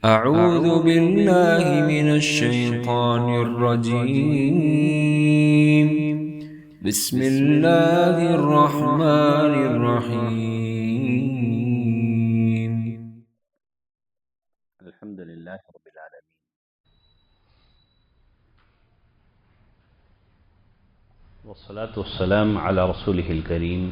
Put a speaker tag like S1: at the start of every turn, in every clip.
S1: أعوذ بالله من الشيطان الرجيم. بسم الله الرحمن الرحيم.
S2: الحمد لله رب العالمين، والصلاة والسلام على رسوله الكريم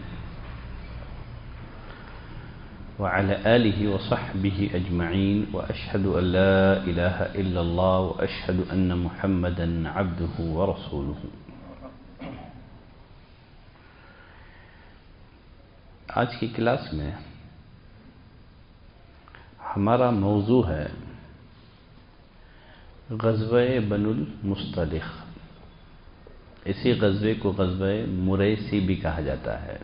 S2: وعلى آله وصحبه أجمعين، وأشهد أن لا إله إلا الله وأشهد أن محمدا عبده ورسوله۔ آج کی کلاس میں ہمارا موضوع ہے غزوہ بنو المصطلق۔ اسی غزوے کو غزوہ مریسی بھی کہا جاتا ہے۔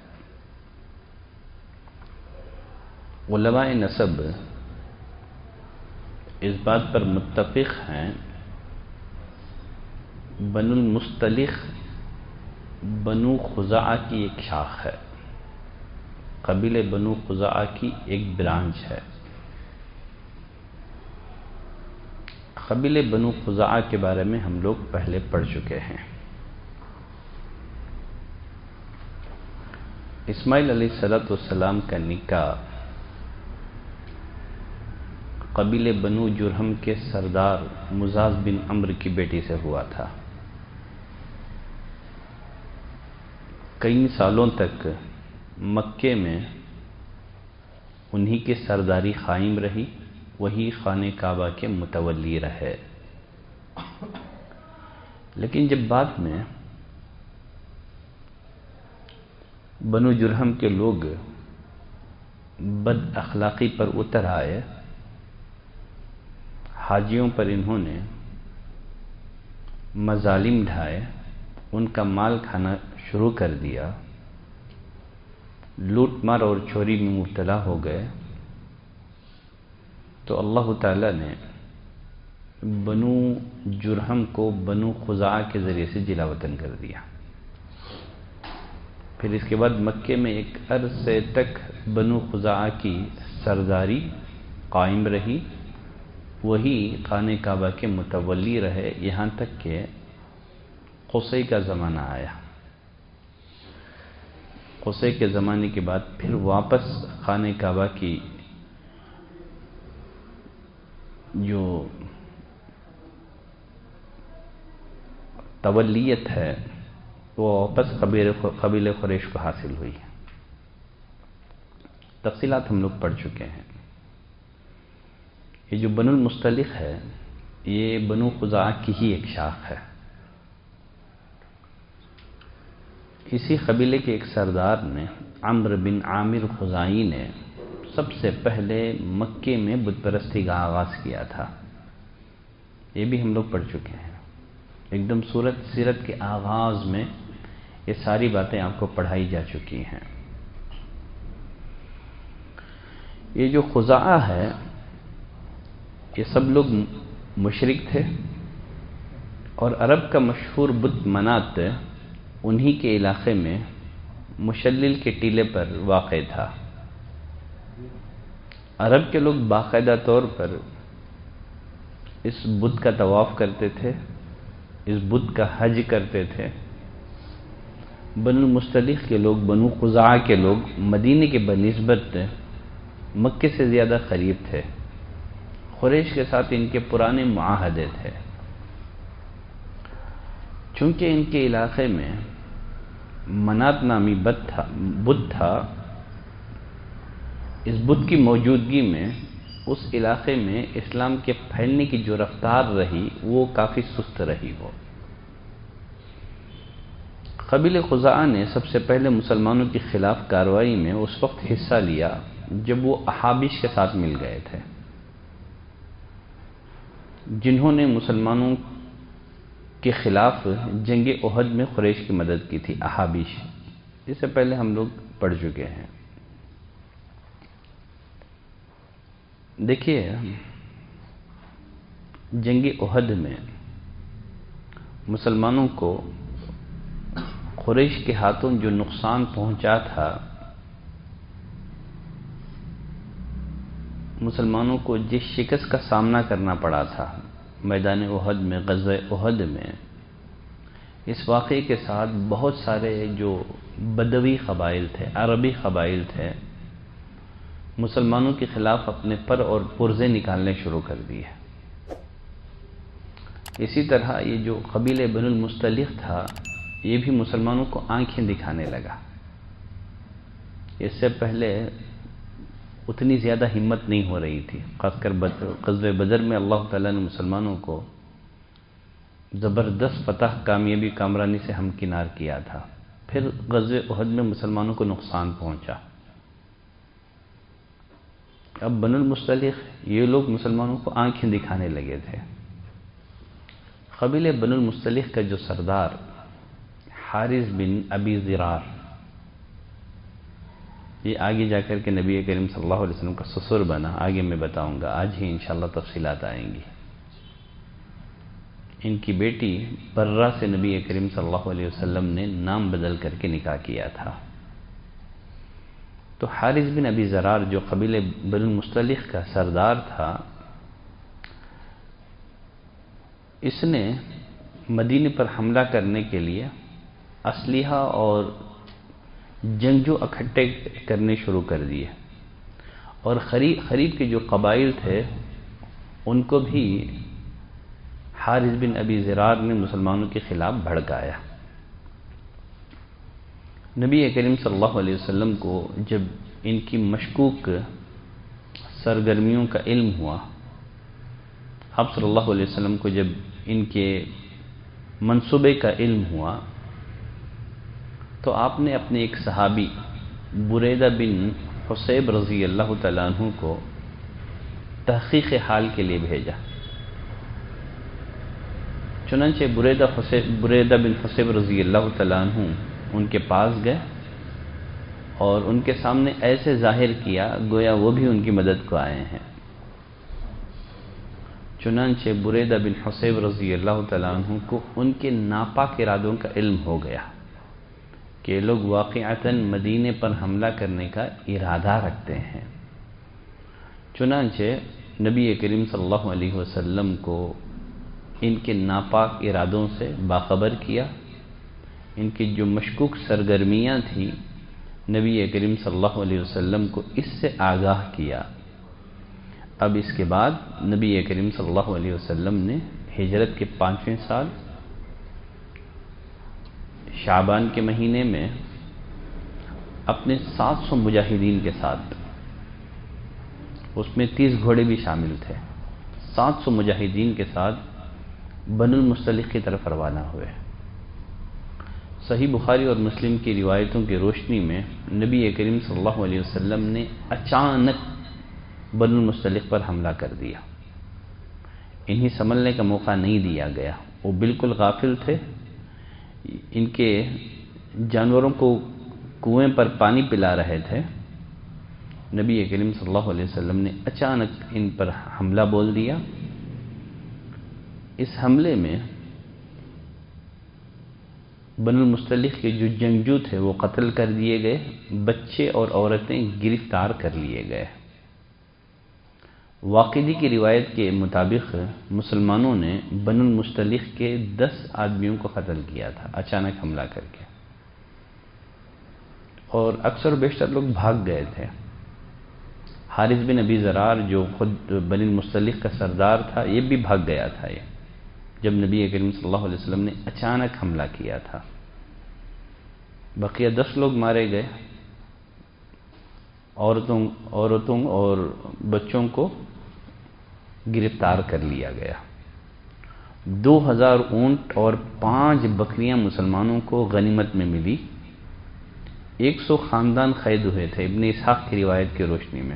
S2: علماء نسب اس بات پر متفق ہیں بنو المصطلق بنو خزاعہ کی ایک شاخ ہے، قبیلہ بنو خزاعہ کی ایک برانچ ہے۔ قبیلہ بنو خزاعہ کے بارے میں ہم لوگ پہلے پڑھ چکے ہیں۔ اسماعیل علیہ السلام کا نکاح قبیلہ بنو جرہم کے سردار مزاز بن عمرو کی بیٹی سے ہوا تھا۔ کئی سالوں تک مکے میں انہی کی سرداری قائم رہی، وہی خانہ کعبہ کے متولی رہے۔ لیکن جب بعد میں بنو جرہم کے لوگ بد اخلاقی پر اتر آئے، حاجیوں پر انہوں نے مظالم ڈھائے، ان کا مال کھانا شروع کر دیا، لوٹ مار اور چوری میں مبتلا ہو گئے، تو اللہ تعالیٰ نے بنو جرہم کو بنو خزاعہ کے ذریعے سے جلا وطن کر دیا۔ پھر اس کے بعد مکے میں ایک عرصے تک بنو خزاعہ کی سرداری قائم رہی، وہی خانہ کعبہ کے متولی رہے، یہاں تک کہ قصی کا زمانہ آیا۔ قصی کے زمانے کے بعد پھر واپس خانہ کعبہ کی جو تولیت ہے وہ واپس قبیلہ قریش کو حاصل ہوئی۔ تفصیلات ہم لوگ پڑھ چکے ہیں۔ یہ جو بنو المصطلق ہے یہ بنو خزاعہ کی ہی ایک شاخ ہے۔ اسی قبیلے کے ایک سردار نے عمرو بن عامر خزاعی نے سب سے پہلے مکے میں بت پرستی کا آغاز کیا تھا۔ یہ بھی ہم لوگ پڑھ چکے ہیں۔ ایک دم سیرت کے آغاز میں یہ ساری باتیں آپ کو پڑھائی جا چکی ہیں۔ یہ جو خزاعہ ہے یہ سب لوگ مشرک تھے، اور عرب کا مشہور بت منات انہی کے علاقے میں مشلل کے ٹیلے پر واقع تھا۔ عرب کے لوگ باقاعدہ طور پر اس بت کا طواف کرتے تھے، اس بت کا حج کرتے تھے۔ بنو المصطلق کے لوگ، بنو خزاعہ کے لوگ مدینے کے بنسبت مکے سے زیادہ قریب تھے۔ قریش کے ساتھ ان کے پرانے معاہدے تھے۔ چونکہ ان کے علاقے میں منات نامی بت تھا، اس بت کی موجودگی میں اس علاقے میں اسلام کے پھیلنے کی جو رفتار رہی وہ کافی سست رہی ہو۔ قبیلہ خزاعہ نے سب سے پہلے مسلمانوں کی خلاف کارروائی میں اس وقت حصہ لیا جب وہ احابش کے ساتھ مل گئے تھے، جنہوں نے مسلمانوں کے خلاف جنگ احد میں قریش کی مدد کی تھی۔ احابش اس سے پہلے ہم لوگ پڑھ چکے ہیں۔ دیکھیے جنگ احد میں مسلمانوں کو قریش کے ہاتھوں جو نقصان پہنچا تھا مسلمانوں کو جس شکست کا سامنا کرنا پڑا تھا میدان احد میں، غزوہ احد میں، اس واقعے کے ساتھ بہت سارے جو بدوی قبائل تھے، عربی قبائل تھے، مسلمانوں کے خلاف اپنے پر اور پرزے نکالنے شروع کر دیے۔ اسی طرح یہ جو قبیلہ بن المصطلق تھا، یہ بھی مسلمانوں کو آنکھیں دکھانے لگا۔ اس سے پہلے اتنی زیادہ ہمت نہیں ہو رہی تھی، خاص کر غزوہ بدر میں اللہ تعالیٰ نے مسلمانوں کو زبردست فتح، کامیابی، کامرانی سے ہمکنار کیا تھا۔ پھر غزوہ احد میں مسلمانوں کو نقصان پہنچا۔ اب بن المصطلق یہ لوگ مسلمانوں کو آنکھیں دکھانے لگے تھے۔ قبیلہ بن المصطلق کا جو سردار حارث بن ابی ضرار، یہ آگے جا کر کے نبی کریم صلی اللہ علیہ وسلم کا سسر بنا، آگے میں بتاؤں گا، آج ہی انشاءاللہ تفصیلات آئیں گی۔ ان کی بیٹی برہ سے نبی کریم صلی اللہ علیہ وسلم نے نام بدل کر کے نکاح کیا تھا۔ تو حارث بن ابی ضرار جو قبیلہ بن المصطلق کا سردار تھا، اس نے مدینے پر حملہ کرنے کے لیے اسلحہ اور جنگجو اکٹھے کرنے شروع کر دیے، اور قریب کے جو قبائل تھے ان کو بھی حارث بن ابی ضرار نے مسلمانوں کے خلاف بھڑکایا۔ نبی کریم صلی اللہ علیہ وسلم کو جب ان کی مشکوک سرگرمیوں کا علم ہوا، آپ صلی اللہ علیہ وسلم کو جب ان کے منصوبے کا علم ہوا، تو آپ نے اپنے ایک صحابی بریدہ بن حصیب رضی اللہ تعالیٰ عنہ کو تحقیق حال کے لیے بھیجا۔ چنانچہ بریدہ بن حصیب رضی اللہ تعالیٰ عنہ ان کے پاس گئے اور ان کے سامنے ایسے ظاہر کیا گویا وہ بھی ان کی مدد کو آئے ہیں۔ چنانچہ بریدہ بن حصیب رضی اللہ تعالیٰ عنہ کو ان کے ناپاک ارادوں کا علم ہو گیا کہ یہ لوگ واقعتاً مدینے پر حملہ کرنے کا ارادہ رکھتے ہیں۔ چنانچہ نبی کریم صلی اللہ علیہ وسلم کو ان کے ناپاک ارادوں سے باخبر کیا، ان کی جو مشکوک سرگرمیاں تھیں نبی کریم صلی اللہ علیہ وسلم کو اس سے آگاہ کیا۔ اب اس کے بعد نبی کریم صلی اللہ علیہ وسلم نے ہجرت کے 5ویں سال شعبان کے مہینے میں اپنے 700 مجاہدین کے ساتھ، اس میں 30 گھوڑے بھی شامل تھے، 700 مجاہدین کے ساتھ بن المصطلق کی طرف روانہ ہوئے۔ صحیح بخاری اور مسلم کی روایتوں کی روشنی میں نبی کریم صلی اللہ علیہ وسلم نے اچانک بن المصطلق پر حملہ کر دیا۔ انہیں سنبھلنے کا موقع نہیں دیا گیا، وہ بالکل غافل تھے۔ ان کے جانوروں کو کنویں پر پانی پلا رہے تھے۔ نبی کریم صلی اللہ علیہ وسلم نے اچانک ان پر حملہ بول دیا۔ اس حملے میں بن المصطلق کے جو جنگجو تھے وہ قتل کر دیے گئے، بچے اور عورتیں گرفتار کر لیے گئے۔ واقعی کی روایت کے مطابق مسلمانوں نے بن المصطلق کے 10 آدمیوں کو قتل کیا تھا اچانک حملہ کر کے، اور اکثر و بیشتر لوگ بھاگ گئے تھے۔ حارث بن ابی ضرار جو خود بن المصطلق کا سردار تھا، یہ بھی بھاگ گیا تھا جب نبی کریم صلی اللہ علیہ وسلم نے اچانک حملہ کیا تھا۔ بقیہ 10 لوگ مارے گئے، عورتوں اور بچوں کو گرفتار کر لیا گیا۔ 2000 اونٹ اور 5 بکریاں مسلمانوں کو غنیمت میں ملی۔ 100 خاندان قید ہوئے تھے ابن اسحاق کی روایت کی روشنی میں،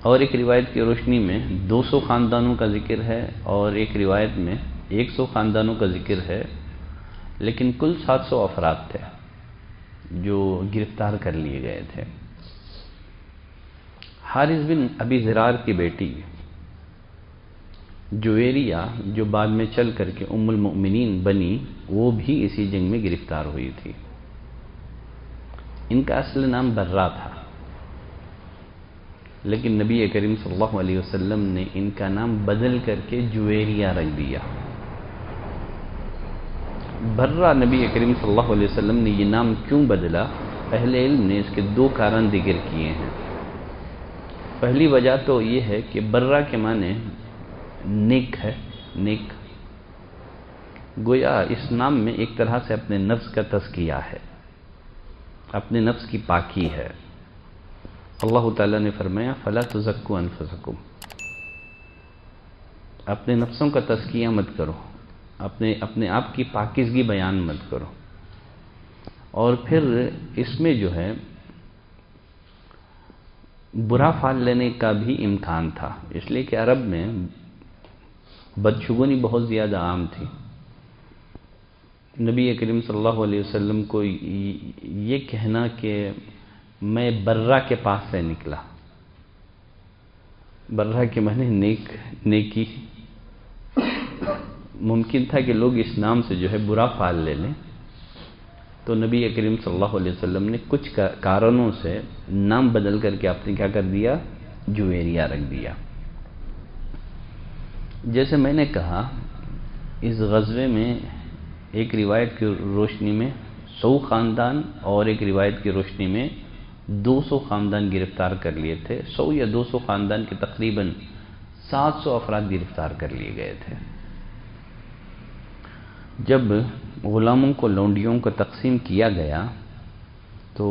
S2: اور ایک روایت کی روشنی میں 200 خاندانوں کا ذکر ہے، اور ایک روایت میں 100 خاندانوں کا ذکر ہے، لیکن کل 700 افراد تھے جو گرفتار کر لیے گئے تھے۔ حارث بن ابی ضرار کی بیٹی جویریہ، جو بعد میں چل کر کے ام المؤمنین بنی، وہ بھی اسی جنگ میں گرفتار ہوئی تھی۔ ان کا اصل نام برہ تھا، لیکن نبی کریم صلی اللہ علیہ وسلم نے ان کا نام بدل کر کے جویریہ رکھ دیا۔ برہ نبی کریم صلی اللہ علیہ وسلم نے یہ نام کیوں بدلا؟ اہل علم نے اس کے دو کارن ذکر کیے ہیں۔ پہلی وجہ تو یہ ہے کہ برہ کے معنی نیک ہے، نیک، گویا اس نام میں ایک طرح سے اپنے نفس کا تزکیہ ہے، اپنے نفس کی پاکی ہے۔ اللہ تعالیٰ نے فرمایا فَلَا تُزَكُّوا أَنفُسَكُمْ، اپنے نفسوں کا تزکیہ مت کرو، اپنے آپ کی پاکیزگی بیان مت کرو۔ اور پھر اس میں جو ہے برا فال لینے کا بھی امکان تھا، اس لیے کہ عرب میں بدشگونی بہت زیادہ عام تھی۔ نبی کریم صلی اللہ علیہ وسلم کو یہ کہنا کہ میں برہ کے پاس سے نکلا، برہ کے معنی نیکی، ممکن تھا کہ لوگ اس نام سے جو ہے برا فال لے لیں، تو نبی کریم صلی اللہ علیہ وسلم نے کچھ کارنوں سے نام بدل کر کے آپ نے کیا کر دیا؟ جویریہ رکھ دیا۔ جیسے میں نے کہا اس غزوے میں ایک روایت کی روشنی میں 100 خاندان اور ایک روایت کی روشنی میں 200 خاندان گرفتار کر لیے تھے۔ 100 یا 200 خاندان کے تقریباً 700 افراد گرفتار کر لیے گئے تھے۔ جب غلاموں کو، لونڈیوں کو تقسیم کیا گیا تو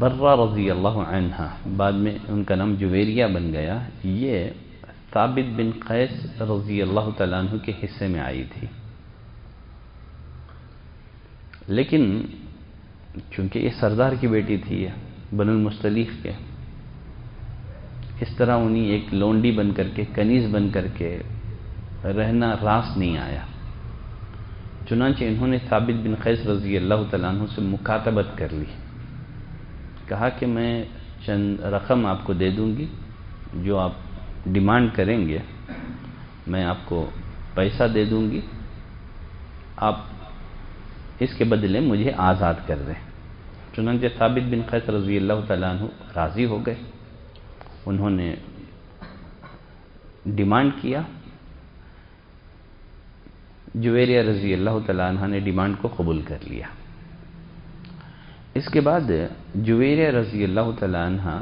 S2: برہ رضی اللہ عنہ، بعد میں ان کا نام جویریہ بن گیا، یہ ثابت بن قیس رضی اللہ تعالیٰ عنہ کے حصے میں آئی تھی۔ لیکن چونکہ یہ سردار کی بیٹی تھی بن المستلیق کے، اس طرح انہیں ایک لونڈی بن کر کے، کنیز بن کر کے رہنا راس نہیں آیا۔ چنانچہ انہوں نے ثابت بن قیس رضی اللہ تعالیٰ عنہ سے مکاتبت کر لی، کہا کہ میں چند رقم آپ کو دے دوں گی، جو آپ ڈیمانڈ کریں گے میں آپ کو پیسہ دے دوں گی، آپ اس کے بدلے مجھے آزاد کر دیں۔ چنانچہ ثابت بن قیس رضی اللہ تعالیٰ عنہ راضی ہو گئے، انہوں نے ڈیمانڈ کیا، جویریہ رضی اللہ تعالیٰ عنہ نے ڈیمانڈ کو قبول کر لیا۔ اس کے بعد جویریہ رضی اللہ تعالیٰ عنہ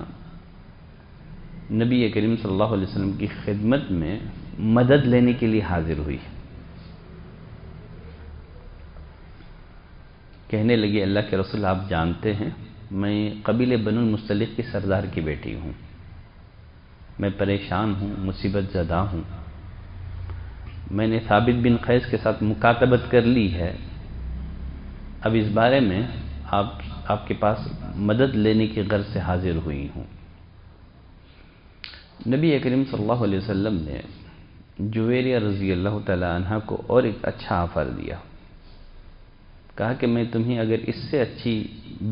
S2: نبی کریم صلی اللہ علیہ وسلم کی خدمت میں مدد لینے کے لیے حاضر ہوئی، کہنے لگی اللہ کے رسول آپ جانتے ہیں میں قبیلے بن المستلق کی سردار کی بیٹی ہوں، میں پریشان ہوں، مصیبت زدہ ہوں، میں نے ثابت بن قیس کے ساتھ مکاتبت کر لی ہے، اب اس بارے میں آپ کے پاس مدد لینے کی غرض سے حاضر ہوئی ہوں۔ نبی کریم صلی اللہ علیہ وسلم نے جویریہ رضی اللہ تعالی عنہ کو اور ایک اچھا آفر دیا، کہا کہ میں تمہیں اگر اس سے اچھی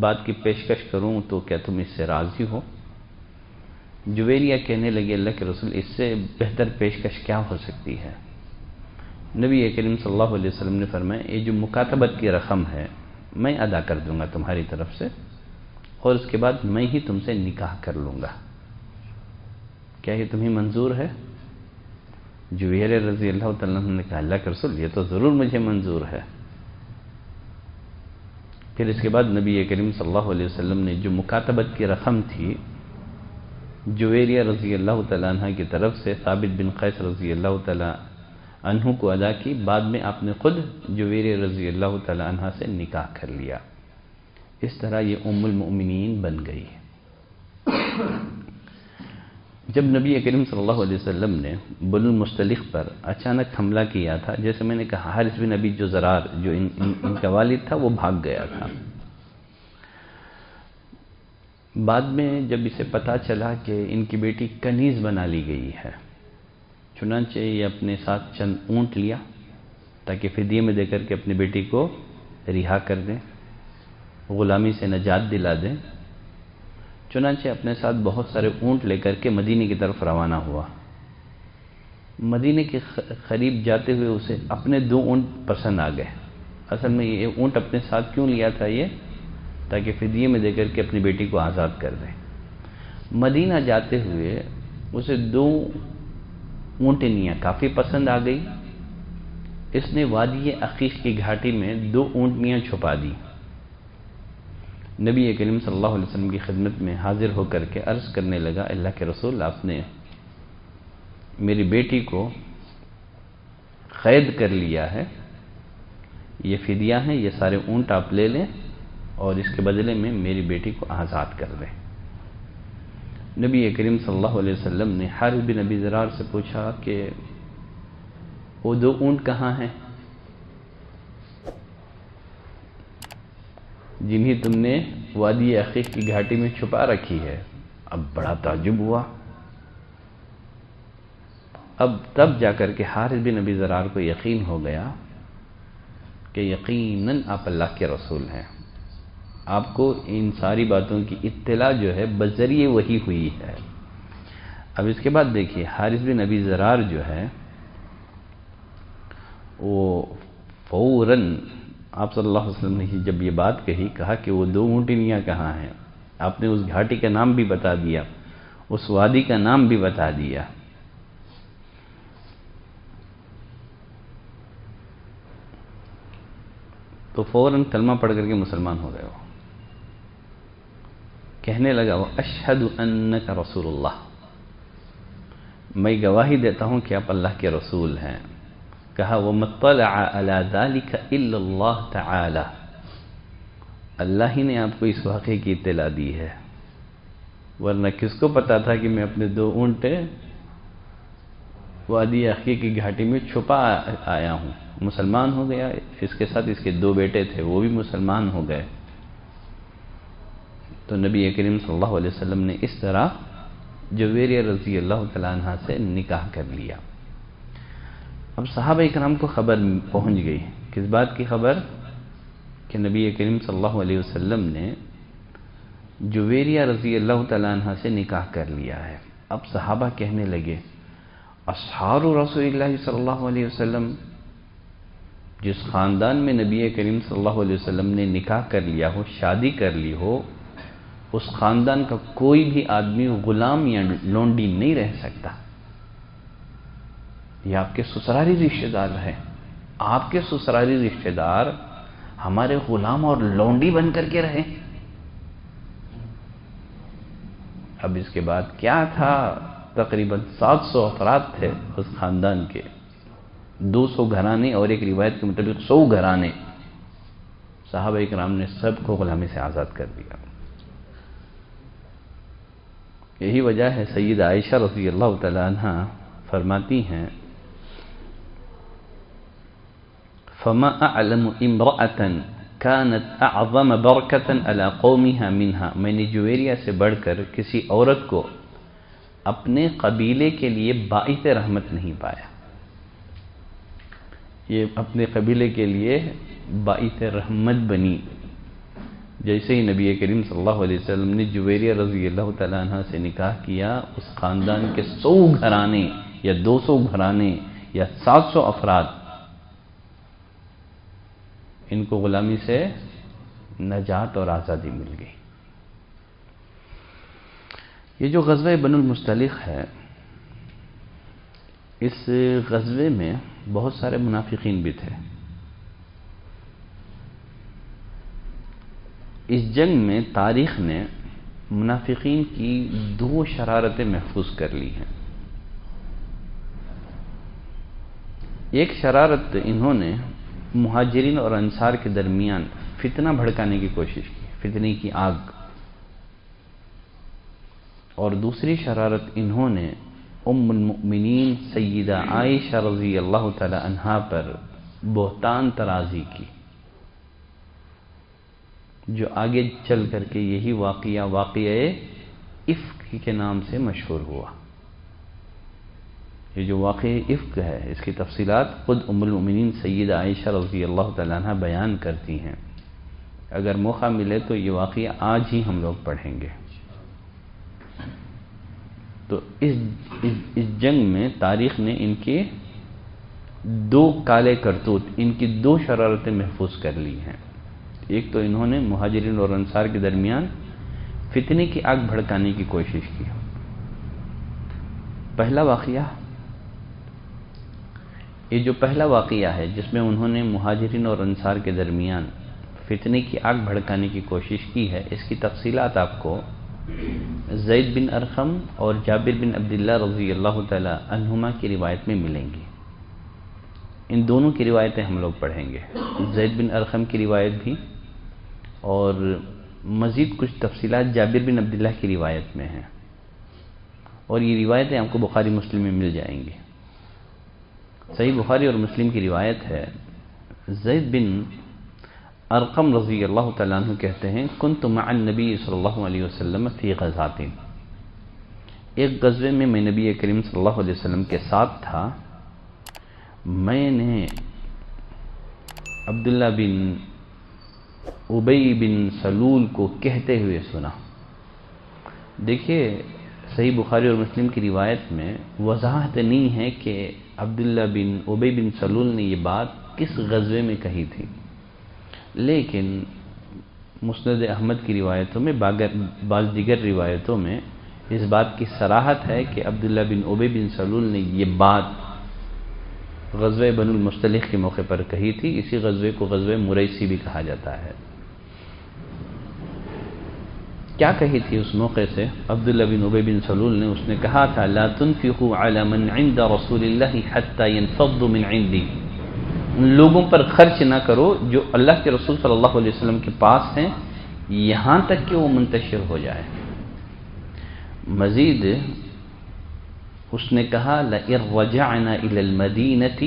S2: بات کی پیشکش کروں تو کیا تم اس سے راضی ہو؟ جویریہ کہنے لگے اللہ کے رسول اس سے بہتر پیشکش کیا ہو سکتی ہے؟ نبی کریم صلی اللہ علیہ وسلم نے فرمایا یہ جو مکاتبت کی رقم ہے میں ادا کر دوں گا تمہاری طرف سے، اور اس کے بعد میں ہی تم سے نکاح کر لوں گا، کیا یہ تمہیں منظور ہے؟ جویریہ رضی اللہ تعالیٰ عنہ نے کہا اللہ کے رسول یہ تو ضرور مجھے منظور ہے۔ پھر اس کے بعد نبی کریم صلی اللہ علیہ وسلم نے جو مکاتبت کی رقم تھی جویریہ رضی اللہ تعالیٰ عنہ کی طرف سے ثابت بن قیس رضی اللہ تعالیٰ عنہ کو ادا کی، بعد میں آپ نے خود جویریہ رضی اللہ تعالیٰ عنہ سے نکاح کر لیا۔ اس طرح یہ ام المؤمنین بن گئی۔ جب نبی کریم صلی اللہ علیہ وسلم نے بن المستلق پر اچانک حملہ کیا تھا، جیسے میں نے کہا حارث بن ابی جزرار جو ان کا والد تھا وہ بھاگ گیا تھا۔ بعد میں جب اسے پتہ چلا کہ ان کی بیٹی کنیز بنا لی گئی ہے، چنانچہ یہ اپنے ساتھ چند اونٹ لیا تاکہ فدیے میں دے کر کے اپنی بیٹی کو رہا کر دیں، غلامی سے نجات دلا دیں۔ چنانچہ اپنے ساتھ بہت سارے اونٹ لے کر کے مدینے کی طرف روانہ ہوا۔ مدینے کے قریب جاتے ہوئے اسے اپنے 2 اونٹ پسند آ گئے۔ اصل میں یہ اونٹ اپنے ساتھ کیوں لیا تھا؟ یہ تاکہ فدیے میں دے کر کے اپنی بیٹی کو آزاد کر دیں۔ مدینہ جاتے ہوئے اسے 2 اونٹنیاں کافی پسند آ گئی. اس نے وادی عقیق کی گھاٹی میں 2 اونٹنیاں چھپا دی. نبی کریم صلی اللہ علیہ وسلم کی خدمت میں حاضر ہو کر کے عرض کرنے لگا، اللہ کے رسول، آپ نے میری بیٹی کو قید کر لیا ہے، یہ فدیہ ہیں، یہ سارے اونٹ آپ لے لیں اور اس کے بدلے میں میری بیٹی کو آزاد کر دیں. نبی کریم صلی اللہ علیہ وسلم نے حارث بن ابی ذرار سے پوچھا کہ وہ 2 اونٹ کہاں ہیں جنہیں تم نے وادی عقیق کی گھاٹی میں چھپا رکھی ہے؟ اب بڑا تعجب ہوا. اب تب جا کر کے حارث بن ابی ذرار کو یقین ہو گیا کہ یقیناً آپ اللہ کے رسول ہیں، آپ کو ان ساری باتوں کی اطلاع جو ہے بذریعے وحی ہوئی ہے. اب اس کے بعد دیکھیے، حارث بن ابی ذرار جو ہے وہ فوراً آپ صلی اللہ علیہ وسلم نے جب یہ بات کہا کہ وہ 2 اونٹنیاں کہاں ہیں، آپ نے اس گھاٹی کا نام بھی بتا دیا، اس وادی کا نام بھی بتا دیا. تو فوراً کلمہ پڑھ کر کے مسلمان ہو گئے. وہ کہنے لگا، اشہد انک رسول اللہ، میں گواہی دیتا ہوں کہ آپ اللہ کے رسول ہیں. کہا، وَمَطَّلَعَ عَلَى ذَلِكَ إِلَّا اللَّهُ تَعَالَى، اللہ ہی نے آپ کو اس واقعے کی اطلاع دی ہے، ورنہ کس کو پتا تھا کہ میں اپنے 2 اونٹ وادی عقیق کی گھاٹی میں چھپا آیا ہوں. مسلمان ہو گیا، اس کے ساتھ اس کے 2 بیٹے تھے، وہ بھی مسلمان ہو گئے. تو نبی کریم صلی اللہ علیہ وسلم نے اس طرح جویریہ رضی اللہ تعالیٰ عنہ سے نکاح کر لیا. اب صحابہ اکرام کو خبر پہنچ گئی. کس بات کی خبر؟ کہ نبی کریم صلی اللہ علیہ وسلم نے جویریہ رضی اللہ تعالیٰ عنہ سے نکاح کر لیا ہے. اب صحابہ کہنے لگے، اصحاب رسول اللہ صلی اللہ علیہ وسلم، جس خاندان میں نبی کریم صلی اللہ علیہ وسلم نے نکاح کر لیا ہو، شادی کر لی ہو، اس خاندان کا کوئی بھی آدمی غلام یا لونڈی نہیں رہ سکتا. یہ آپ کے سسرالی رشتہ دار ہیں، آپ کے سسرالی رشتہ دار ہمارے غلام اور لونڈی بن کر کے رہیں. اب اس کے بعد کیا تھا، تقریباً 700 افراد تھے اس خاندان کے، 200 گھرانے اور ایک روایت کے مطابق 100 گھرانے. صحابہ اکرام نے سب کو غلامی سے آزاد کر دیا. یہی وجہ ہے سیدہ عائشہ رضی اللہ تعالی عنہ فرماتی ہیں، فما اعلم امرأة كانت اعظم برکة على قومها منها، میں نے جویریہ سے بڑھ کر کسی عورت کو اپنے قبیلے کے لیے باعث رحمت نہیں پایا. یہ اپنے قبیلے کے لیے باعث رحمت بنی. جیسے ہی نبی کریم صلی اللہ علیہ وسلم نے جویریہ رضی اللہ تعالیٰ عنہ سے نکاح کیا، اس خاندان کے 100 گھرانے یا 200 گھرانے یا 700 افراد، ان کو غلامی سے نجات اور آزادی مل گئی. یہ جو غزوہ بنو المصطلق ہے، اس غزوے میں بہت سارے منافقین بھی تھے. اس جنگ میں تاریخ نے منافقین کی 2 شرارتیں محفوظ کر لی ہیں. ایک شرارت انہوں نے مہاجرین اور انصار کے درمیان فتنہ بھڑکانے کی کوشش کی، فتنے کی آگ. اور دوسری شرارت انہوں نے ام المؤمنین سیدہ عائشہ رضی اللہ تعالی عنہا پر بہتان ترازی کی، جو آگے چل کر کے یہی واقعہ افک کے نام سے مشہور ہوا. یہ جو واقعہ افک ہے، اس کی تفصیلات خود ام المؤمنین سیدہ عائشہ رضی اللہ تعالیٰ عنہ بیان کرتی ہیں. اگر موقع ملے تو یہ واقعہ آج ہی ہم لوگ پڑھیں گے. تو اس جنگ میں تاریخ نے ان کے 2 کالے کرتوت، ان کی 2 شرارتیں محفوظ کر لی ہیں. ایک تو انہوں نے مہاجرین اور انصار کے درمیان فتنے کی آگ بھڑکانے کی کوشش کی۔ پہلا واقعہ، یہ جو پہلا واقعہ ہے جس میں انہوں نے مہاجرین اور انصار کے درمیان فتنے کی آگ بھڑکانے کی کوشش کی ہے، اس کی تفصیلات آپ کو زید بن ارقم اور جابر بن عبداللہ رضی اللہ تعالی عنہما کی روایت میں ملیں گی۔ ان دونوں کی روایتیں ہم لوگ پڑھیں گے، زید بن ارقم کی روایت بھی، اور مزید کچھ تفصیلات جابر بن عبداللہ کی روایت میں ہیں، اور یہ روایتیں آپ کو بخاری مسلم میں مل جائیں گی۔ صحیح بخاری اور مسلم کی روایت ہے، زید بن ارقم رضی اللہ تعالیٰ عنہ کہتے ہیں کنت مع النبی صلی اللہ علیہ وسلم فی غزوۃ، ایک غزوے میں میں نبی کریم صلی اللہ علیہ وسلم کے ساتھ تھا، میں نے عبداللہ بن ابی بن سلول کو کہتے ہوئے سنا۔ دیکھیے صحیح بخاری اور مسلم کی روایت میں وضاحت نہیں ہے کہ عبداللہ بن ابی بن سلول نے یہ بات کس غزوے میں کہی تھی، لیکن مسند احمد کی روایتوں میں بعض دیگر روایتوں میں اس بات کی صراحت ہے کہ عبداللہ بن ابی بن سلول نے یہ بات غزوہ بنو المصطلق کے موقع پر کہی تھی۔ اسی غزوے کو غزوہ مریسی بھی کہا جاتا ہے۔ کیا کہی تھی اس موقع سے عبداللہ بن ابی بن سلول نے؟ اس نے کہا تھا لا تنفقوا علی من عند رسول اللہ حتی ينفضوا من عندی، ان لوگوں پر خرچ نہ کرو جو اللہ کے رسول صلی اللہ علیہ وسلم کے پاس ہیں یہاں تک کہ وہ منتشر ہو جائے۔ مزید اس نے کہا لئن رجعنا الى المدینة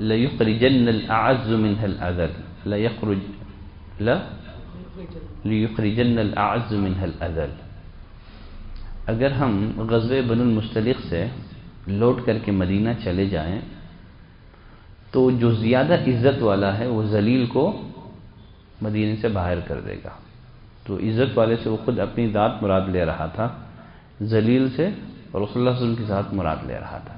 S2: ليخرجن الاعز منها الاذل، ليخرجن الاعز منها الاذل، اگر ہم غزوہ بنو المصطلق سے لوٹ کر کے مدینہ چلے جائیں تو جو زیادہ عزت والا ہے وہ ذلیل کو مدینے سے باہر کر دے گا۔ تو عزت والے سے وہ خود اپنی ذات مراد لے رہا تھا، ذلیل سے رسول اللہ صلی اللہ علیہ وسلم کی ذات مراد لے رہا تھا۔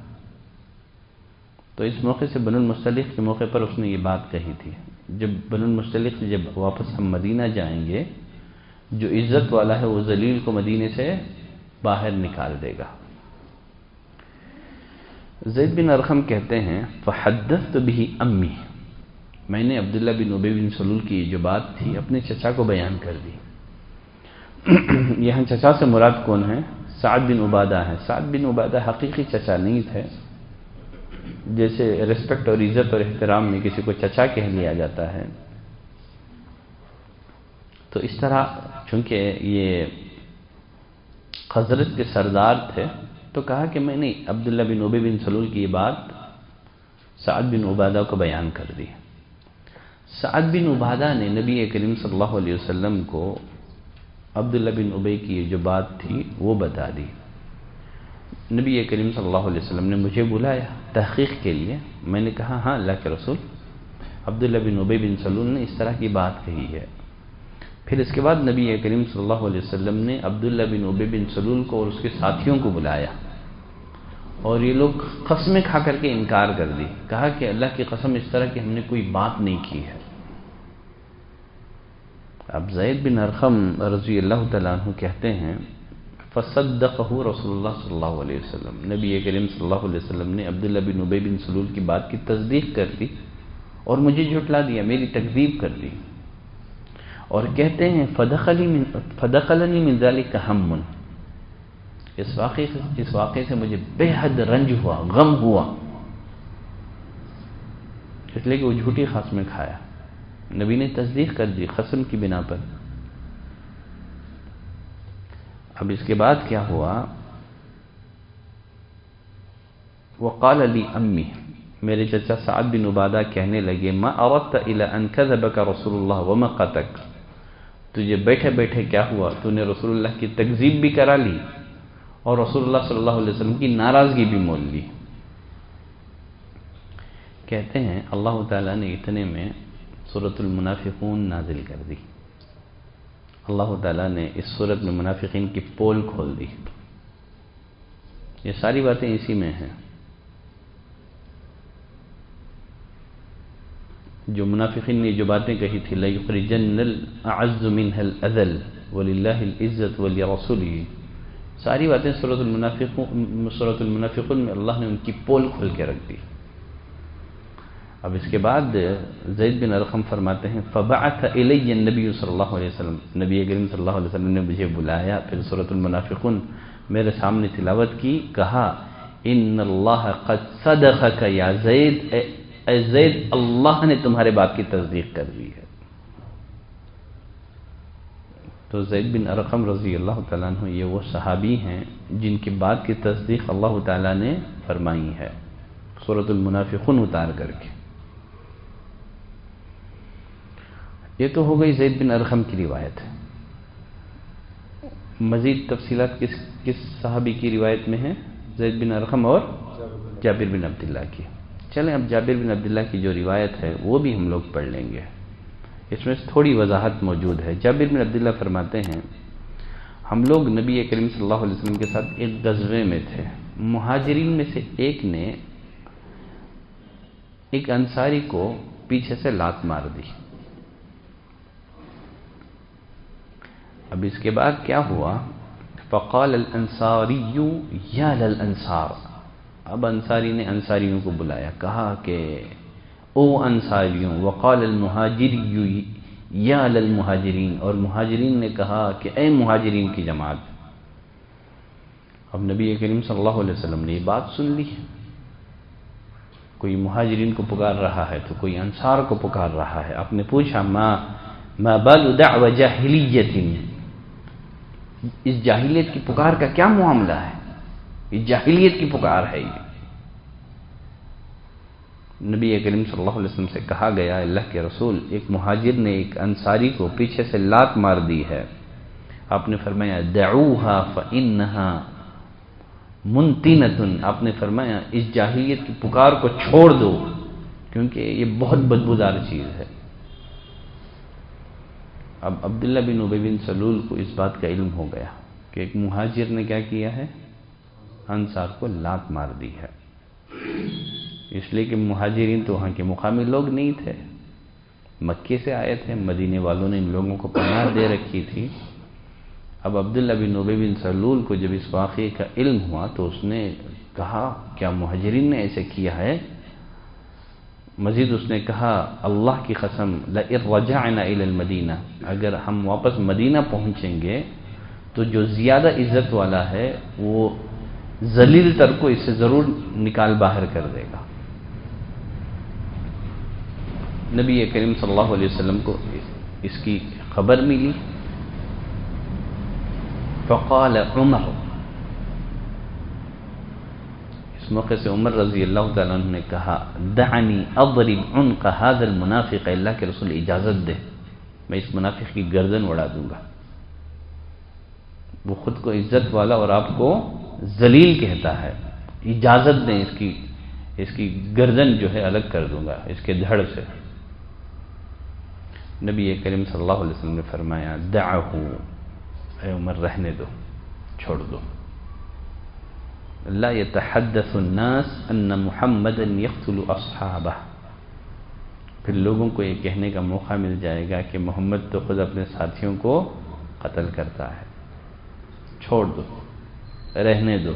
S2: تو اس موقع سے بنو المصطلق کے موقع پر اس نے یہ بات کہی تھی، جب بنو المصطلق سے جب واپس ہم مدینہ جائیں گے جو عزت والا ہے وہ ذلیل کو مدینے سے باہر نکال دے گا۔ زید بن ارقم کہتے ہیں فحدثت به امی، میں نے عبداللہ بن ابی بن سلول کی جو بات تھی اپنے چچا کو بیان کر دی۔ یہاں چچا سے مراد کون ہے؟ سعد بن عبادہ ہے۔ سعد بن عبادہ حقیقی چچا نہیں تھے، جیسے ریسپیکٹ اور عزت اور احترام میں کسی کو چچا کہہ لیا جاتا ہے، تو اس طرح چونکہ یہ خزرج کے سردار تھے تو کہا کہ میں نے عبداللہ بن ابی بن سلول کی یہ بات سعد بن عبادہ کو بیان کر دی۔ سعد بن عبادہ نے نبی کریم صلی اللہ علیہ وسلم کو عبداللہ بن ابی کی جو بات تھی وہ بتا دی۔ نبی کریم صلی اللہ علیہ وسلم نے مجھے بلایا تحقیق کے لیے، میں نے کہا ہاں اللہ کے رسول، عبداللہ بن ابی بن سلول نے اس طرح کی بات کہی ہے۔ پھر اس کے بعد نبی کریم صلی اللہ علیہ وسلم نے عبداللہ بن ابی بن سلول کو اور اس کے ساتھیوں کو بلایا، اور یہ لوگ قسمیں کھا کر کے انکار کر دی، کہا کہ اللہ کی قسم اس طرح کی ہم نے کوئی بات نہیں کی ہے۔ اب زید بن ارقم رضی اللہ تعالیٰ عنہ کہتے ہیں فصدقہ رسول اللہ صلی اللہ علیہ وسلم، نبی کریم صلی اللہ علیہ وسلم نے عبداللہ بن ابی بن سلول کی بات کی تصدیق کر دی اور مجھے جھٹلا دیا، میری تکذیب کر دی۔ اور کہتے ہیں فدخلنی من ذلک ہم، اس واقعے سے مجھے بے حد رنج ہوا، غم ہوا، اس لیے کہ وہ جھوٹی قسمیں کھایا۔ نبی نے تصدیق کر دی قسم کی بنا پر۔ اب اس کے بعد کیا ہوا؟ وقال لی امی، میرے چچا سعد بن عبادہ کہنے لگے ما اردت الی ان کذبک رسول اللہ ومقتک، تجھے بیٹھے بیٹھے کیا ہوا؟ تو نے رسول اللہ کی تکذیب بھی کرا لی اور رسول اللہ صلی اللہ علیہ وسلم کی ناراضگی بھی مول لی۔ کہتے ہیں اللہ تعالیٰ نے اتنے میں سورۃ المنافقون نازل کر دی۔ اللہ تعالیٰ نے اس سورت میں منافقین کی پول کھول دی۔ یہ ساری باتیں اسی میں ہیں۔ جو منافقین نے جو باتیں کہی تھی لَيُخْرِجَنَّ الْأَعَزُّ مِنْهَا الْأَذَلُّ وَلِلَّهِ الْعِزَّةُ وَلِرَسُولِهِ، ساری باتیں سورۃ المنافقون میں اللہ نے ان کی پول کھول کے رکھ دی۔ اب اس کے بعد زید بن ارقم فرماتے ہیں فَبَعَثَ إِلَيَّ النَّبِيُّ صلی اللہ علیہ وسلم، نبی کریم صلی اللہ علیہ وسلم نے مجھے بلایا، پھر سورۃ المنافقون میرے سامنے تلاوت کی، کہا ان اللہ قد صدقک یا زید، اے زید اللہ نے تمہارے بات کی تصدیق کر دی ہے۔ تو زید بن ارقم رضی اللہ تعالیٰ عنہ یہ وہ صحابی ہیں جن کی بات کی تصدیق اللہ تعالیٰ نے فرمائی ہے سورۃ المنافقون اتار کر کے۔ یہ تو ہو گئی زید بن ارقم کی روایت ہے۔ مزید تفصیلات کس صحابی کی روایت میں ہیں؟ زید بن ارقم اور جابر بن عبداللہ کی۔ چلیں اب جابر بن عبداللہ کی جو روایت ہے وہ بھی ہم لوگ پڑھ لیں گے، اس میں تھوڑی وضاحت موجود ہے۔ جابر بن عبداللہ فرماتے ہیں ہم لوگ نبی کریم صلی اللہ علیہ وسلم کے ساتھ ایک غزوے میں تھے، مہاجرین میں سے ایک نے ایک انصاری کو پیچھے سے لات مار دی۔ اب اس کے بعد کیا ہوا؟ فقال الانصاری یا للانصار، اب انصاری نے انصاریوں کو بلایا، کہا کہ او انصاریوں، وقال المہاجری یا للمہاجرین، اور مہاجرین نے کہا کہ اے مہاجرین کی جماعت۔ اب نبی کریم صلی اللہ علیہ وسلم نے یہ بات سن لی، کوئی مہاجرین کو پکار رہا ہے تو کوئی انصار کو پکار رہا ہے۔ آپ نے پوچھا ما بال دعوى جاہلیت، اس جاہلیت کی پکار کا کیا معاملہ ہے؟ یہ جاہلیت کی پکار ہے۔ یہ نبی کریم صلی اللہ علیہ وسلم سے کہا گیا اللہ کے رسول، ایک مہاجر نے ایک انصاری کو پیچھے سے لات مار دی ہے۔ آپ نے فرمایا دعوها فإنها منتنة، آپ نے فرمایا اس جاہلیت کی پکار کو چھوڑ دو کیونکہ یہ بہت بدبودار چیز ہے۔ اب عبداللہ بن ابی بن سلول کو اس بات کا علم ہو گیا کہ ایک مہاجر نے کیا کیا ہے، انصار کو لات مار دی ہے، اس لیے کہ مہاجرین تو وہاں کے مقامی لوگ نہیں تھے، مکے سے آئے تھے، مدینے والوں نے ان لوگوں کو پناہ دے رکھی تھی۔ اب عبداللہ بن ابی بن سلول کو جب اس واقعے کا علم ہوا تو اس نے کہا کیا مہاجرین نے ایسے کیا ہے؟ مزید اس نے کہا اللہ کی قسم لئن رجعنا الى المدینہ، اگر ہم واپس مدینہ پہنچیں گے تو جو زیادہ عزت والا ہے وہ ذلیل تر کو اس سے ضرور نکال باہر کر دے گا۔ نبی کریم صلی اللہ علیہ وسلم کو اس کی خبر ملی، فقال عمر، اس موقع سے عمر رضی اللہ تعالیٰ عنہ نے کہا دعنی اضرب عنق هذا المنافق، اللہ کے رسول اجازت دے میں اس منافق کی گردن اڑا دوں گا، وہ خود کو عزت والا اور آپ کو ذلیل کہتا ہے، اجازت دیں اس کی گردن جو ہے الگ کر دوں گا اس کے دھڑ سے۔ نبی کریم صلی اللہ علیہ وسلم نے فرمایا دعہ، اے عمر رہنے دو، چھوڑ دو، لا يتحدث الناس ان محمدا يقتل اصحابہ، پھر لوگوں کو یہ کہنے کا موقع مل جائے گا کہ محمد تو خود اپنے ساتھیوں کو قتل کرتا ہے، چھوڑ دو، رہنے دو۔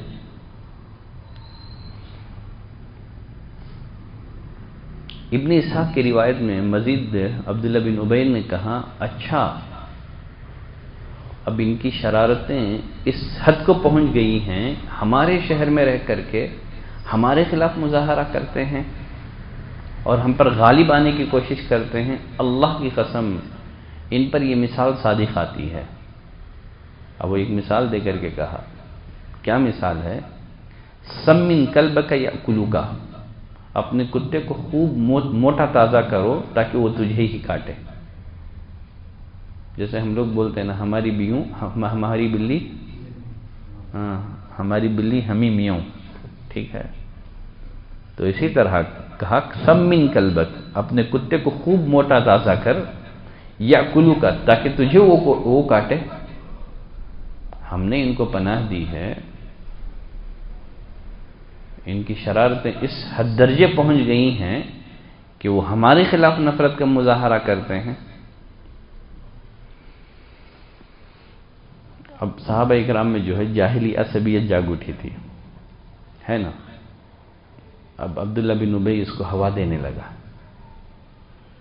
S2: ابن اسحاق کی روایت میں مزید عبداللہ بن ابی نے کہا اچھا اب ان کی شرارتیں اس حد کو پہنچ گئی ہیں، ہمارے شہر میں رہ کر کے ہمارے خلاف مظاہرہ کرتے ہیں اور ہم پر غالب آنے کی کوشش کرتے ہیں، اللہ کی قسم ان پر یہ مثال صادق آتی ہے۔ اب وہ ایک مثال دے کر کے کہا، کیا مثال ہے؟ سمن کلبک یأکلک، اپنے کتے کو خوب موٹا تازہ کرو تاکہ وہ تجھے ہی کاٹے۔ جیسے ہم لوگ بولتے ہیں نا ہماری بلی ہماری بلی ہمیں میاؤں، ٹھیک ہے؟ تو اسی طرح کہا سمن کلبک، اپنے کتے کو خوب موٹا تازہ کر، یأکلک تاکہ تجھے وہ کاٹے۔ ہم نے ان کو پناہ دی ہے، ان کی شرارتیں اس حد درجے پہنچ گئی ہیں کہ کہ وہ ہمارے خلاف نفرت کا مظاہرہ کرتے ہیں؟ اب صحابہ اکرام میں جو ہے جاہلی عصبیت جاگ اٹھی تھی، ہے نا؟ اب عبداللہ بن ابی اس کو ہوا دینے لگا،